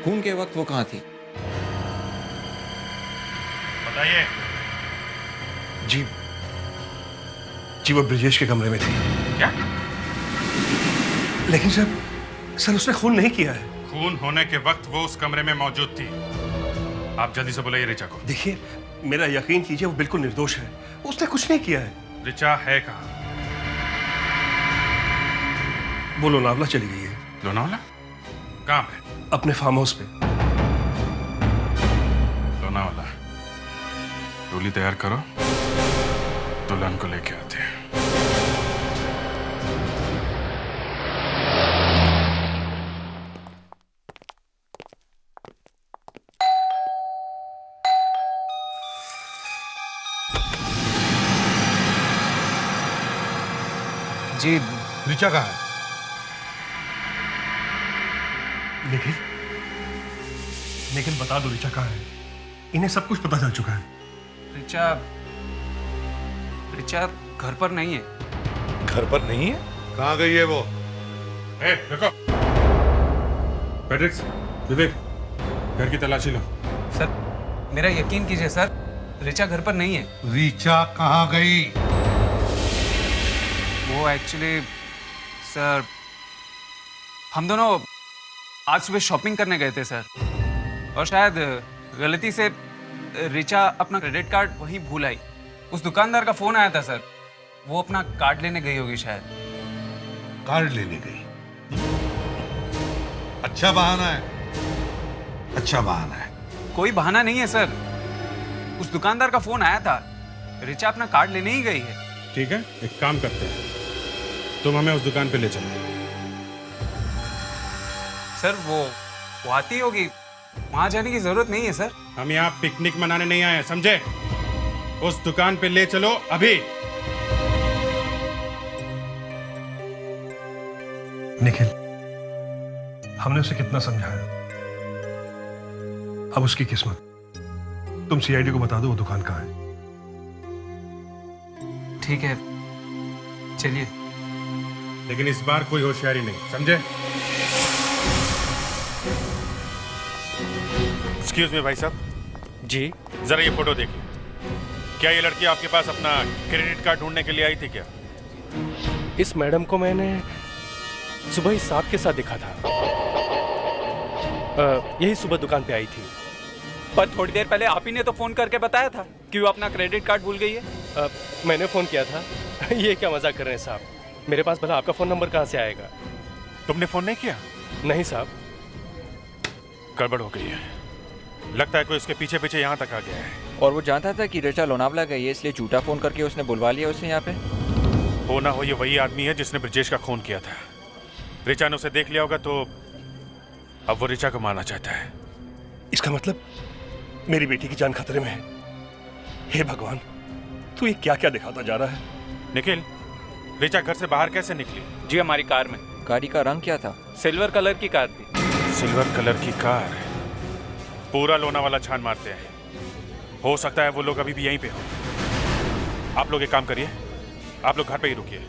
खून के वक्त वो कहाँ थी? बताइए। जी वो ब्रजेश के कमरे में थी। क्या? लेकिन सर उसने खून नहीं किया है। खून होने के वक्त वो उस कमरे में मौजूद थी। आप जल्दी से बुलाइए ऋचा को। देखिए, मेरा यकीन कीजिए, वो बिल्कुल निर्दोष है, उसने कुछ नहीं किया है। ऋचा है कहाँ? वो लोनावला चली गई है। लोनावला? कहाँ पे? अपने फार्म हाउस पे। लोनावला। डोली तैयार करो, दुल्हन को लेके आते हैं। जी, ऋचा कहाँ है? लेकिन बता दो ऋचा कहाँ है? इन्हें सब कुछ पता चल चुका है। ऋचा घर पर नहीं है। घर पर नहीं है? कहाँ गई है वो? देखो पेट्रिक्स, विवेक, घर की तलाशी लो। सर, मेरा यकीन कीजिए सर, ऋचा घर पर नहीं है। ऋचा कहाँ गई? वो एक्चुअली सर, हम दोनों आज सुबह शॉपिंग करने गए थे सर, और शायद गलती से ऋचा अपना क्रेडिट कार्ड वहीं भूल आई। उस दुकानदार का फोन आया था सर, वो अपना कार्ड लेने गई होगी शायद। कार्ड लेने गई? अच्छा बहाना है, अच्छा बहाना है। कोई बहाना नहीं है सर, उस दुकानदार का फोन आया था, ऋचा अपना कार्ड लेने ही गई है। ठीक है, एक काम करते हैं, तुम हमें उस दुकान पे ले चलो। सर वो आती होगी, वहां जाने की जरूरत नहीं है सर। हम यहाँ पिकनिक मनाने नहीं आए, समझे? उस दुकान पे ले चलो अभी। निखिल, हमने उसे कितना समझाया, अब उसकी किस्मत। तुम सीआईडी को बता दो वो दुकान कहाँ है। ठीक है, चलिए। लेकिन इस बार कोई होशियारी नहीं, समझे? एक्सक्यूज मी भाई साहब। जी। जरा ये फोटो देखिए। क्या ये लड़की आपके पास अपना क्रेडिट कार्ड ढूंढने के लिए आई थी क्या? इस मैडम को मैंने सुबह ही साहब के साथ देखा था। यही सुबह दुकान पे आई थी। पर थोड़ी देर पहले आप ही ने तो फोन करके बताया था कि वो अपना क्रेडिट कार्ड भूल गई है। मैंने फोन किया था। ये क्या मजाक कर रहे हैं साहब? मेरे पास भला आपका फोन नंबर कहाँ से आएगा? तुमने फोन नहीं किया? नहीं साहब। गड़बड़ हो गई है, लगता है कोई इसके पीछे पीछे यहाँ तक आ गया है। और वो जानता था कि ऋचा लोनावला गई है, इसलिए झूठा फोन करके उसने बुलवा लिया उसे यहाँ पे। हो ना हो ये वही आदमी है जिसने ब्रजेश का खून किया था। ऋचा ने उसे देख लिया होगा तो अब वो ऋचा को मारना चाहता है। इसका मतलब मेरी बेटी की जान खतरे में है। हे भगवान, तू ये क्या क्या दिखाता जा रहा है? निखिल, ऋचा घर से बाहर कैसे निकली? जी हमारी कार में। गाड़ी का रंग क्या था? सिल्वर कलर की कार थी। सिल्वर कलर की कार। पूरा लोनावाला छान मारते हैं। हो सकता है वो लोग अभी भी यहीं पे हो। आप लोग एक काम करिए, आप लोग घर पे ही रुकिए,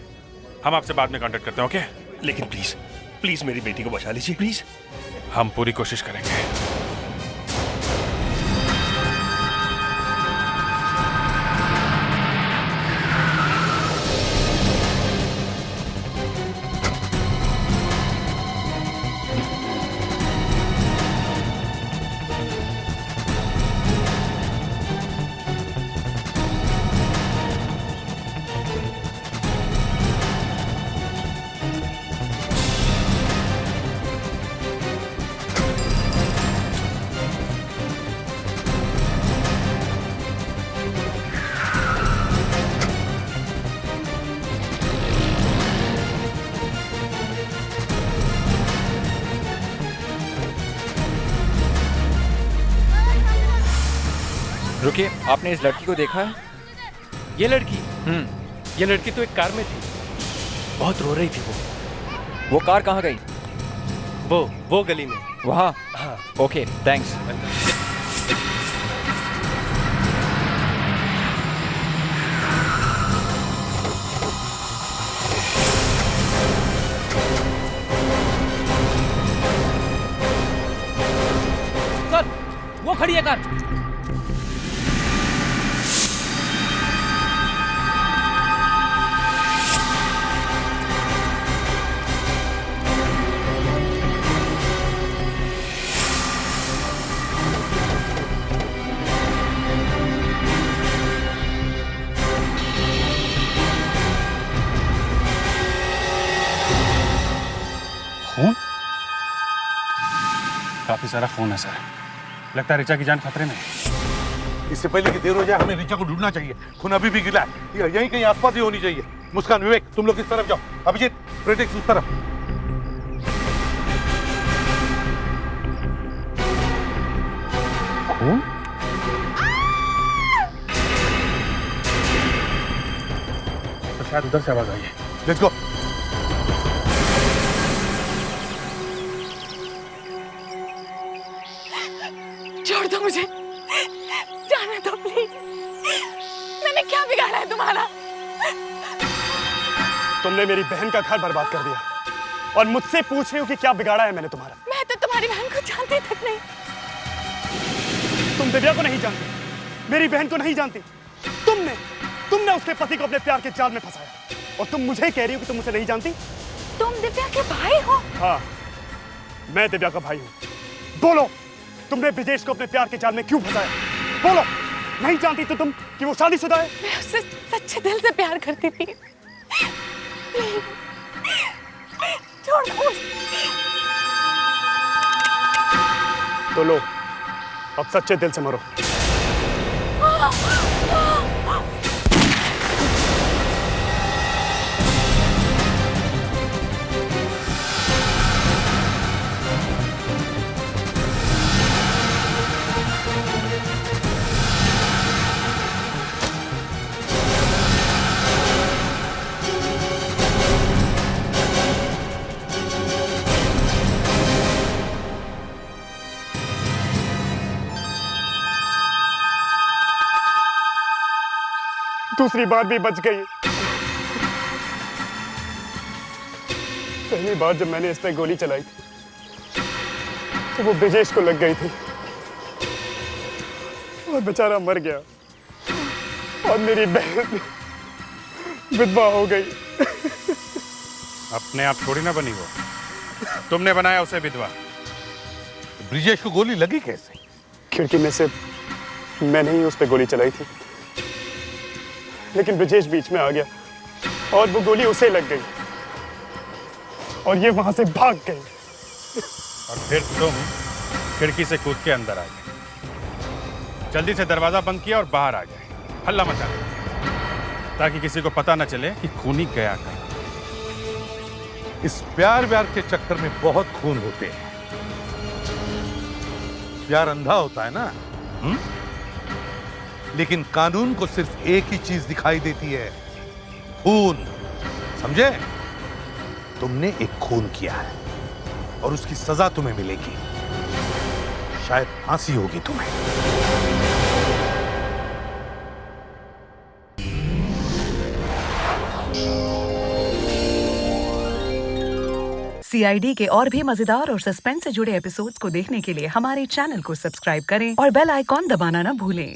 हम आपसे बाद में कांटेक्ट करते हैं, ओके? लेकिन प्लीज प्लीज मेरी बेटी को बचा लीजिए, प्लीज। हम पूरी कोशिश करेंगे। रुकिए, आपने इस लड़की को देखा है? ये लड़की? ये लड़की तो एक कार में थी, बहुत रो रही थी वो कार कहाँ गई? वो गली में। वहाँ? हाँ। Okay, thanks. सर, वो खड़ी है कार। खून? काफी सारा खून है सर। लगता है ऋचा की जान खतरे में है। इससे पहले कि देर हो जाए हमें ऋचा को ढूंढना चाहिए। खून अभी भी गिला है, यहीं कहीं आसपास ही होनी चाहिए। मुस्कान, विवेक, तुम लोग इस तरफ जाओ। अभिजीत, प्रेडिक्स उस तरफ। खून? तो शायद उधर से आवाज आई है। Let's go. छोड़ दो मुझे, जाने दो प्लीज। मैंने क्या बिगाड़ा है तुम्हारा? तुमने मेरी बहन का घर बर्बाद कर दिया और मुझसे पूछ रही हो कि क्या बिगाड़ा है मैंने तुम्हारा? मैं तो तुम्हारी बहन को जानती तक नहीं। तुम दिव्या को नहीं जानती, मेरी बहन को नहीं जानती। तुमने उसके पति को अपने प्यार के जाल में फंसाया और तुम मुझे कह रही हो कि तुम मुझे नहीं जानती? तुम दिव्या के भाई हो? हाँ, मैं दिव्या का भाई हूँ। बोलो, तुमने ब्रिजेश को अपने प्यार के जाल में क्यों फंसाया? बोलो, नहीं जानती तो तुम कि वो शादीशुदा है? मैं उससे सच्चे दिल से प्यार करती थी। छोड़ दो। तो लो, अब सच्चे दिल से मरो। दूसरी बार भी बच गई। पहली बार जब मैंने इस पे गोली चलाई थी तो वो ब्रिजेश को लग गई थी और बेचारा मर गया और मेरी बहन विधवा हो गई। अपने आप थोड़ी ना बनी वो, तुमने बनाया उसे विधवा। ब्रिजेश को गोली लगी कैसे? खिड़की में से मैंने ही उस पे गोली चलाई थी, लेकिन ब्रिजेश बीच में आ गया और वो गोली उसे लग गई और ये वहां से भाग गई। और फिर तुम खिड़की से कूद के अंदर आ गए, जल्दी से दरवाजा बंद किया और बाहर आ गए, हल्ला मचा दिया ताकि किसी को पता न चले कि खूनी गया कहाँ। इस प्यार व्यार के चक्कर में बहुत खून होते हैं। प्यार अंधा होता है ना? लेकिन कानून को सिर्फ एक ही चीज दिखाई देती है, खून। समझे? तुमने एक खून किया है और उसकी सजा तुम्हें मिलेगी। शायद फांसी होगी तुम्हें। CID के और भी मजेदार और सस्पेंस से जुड़े एपिसोड्स को देखने के लिए हमारे चैनल को सब्सक्राइब करें और बेल आइकॉन दबाना ना भूलें।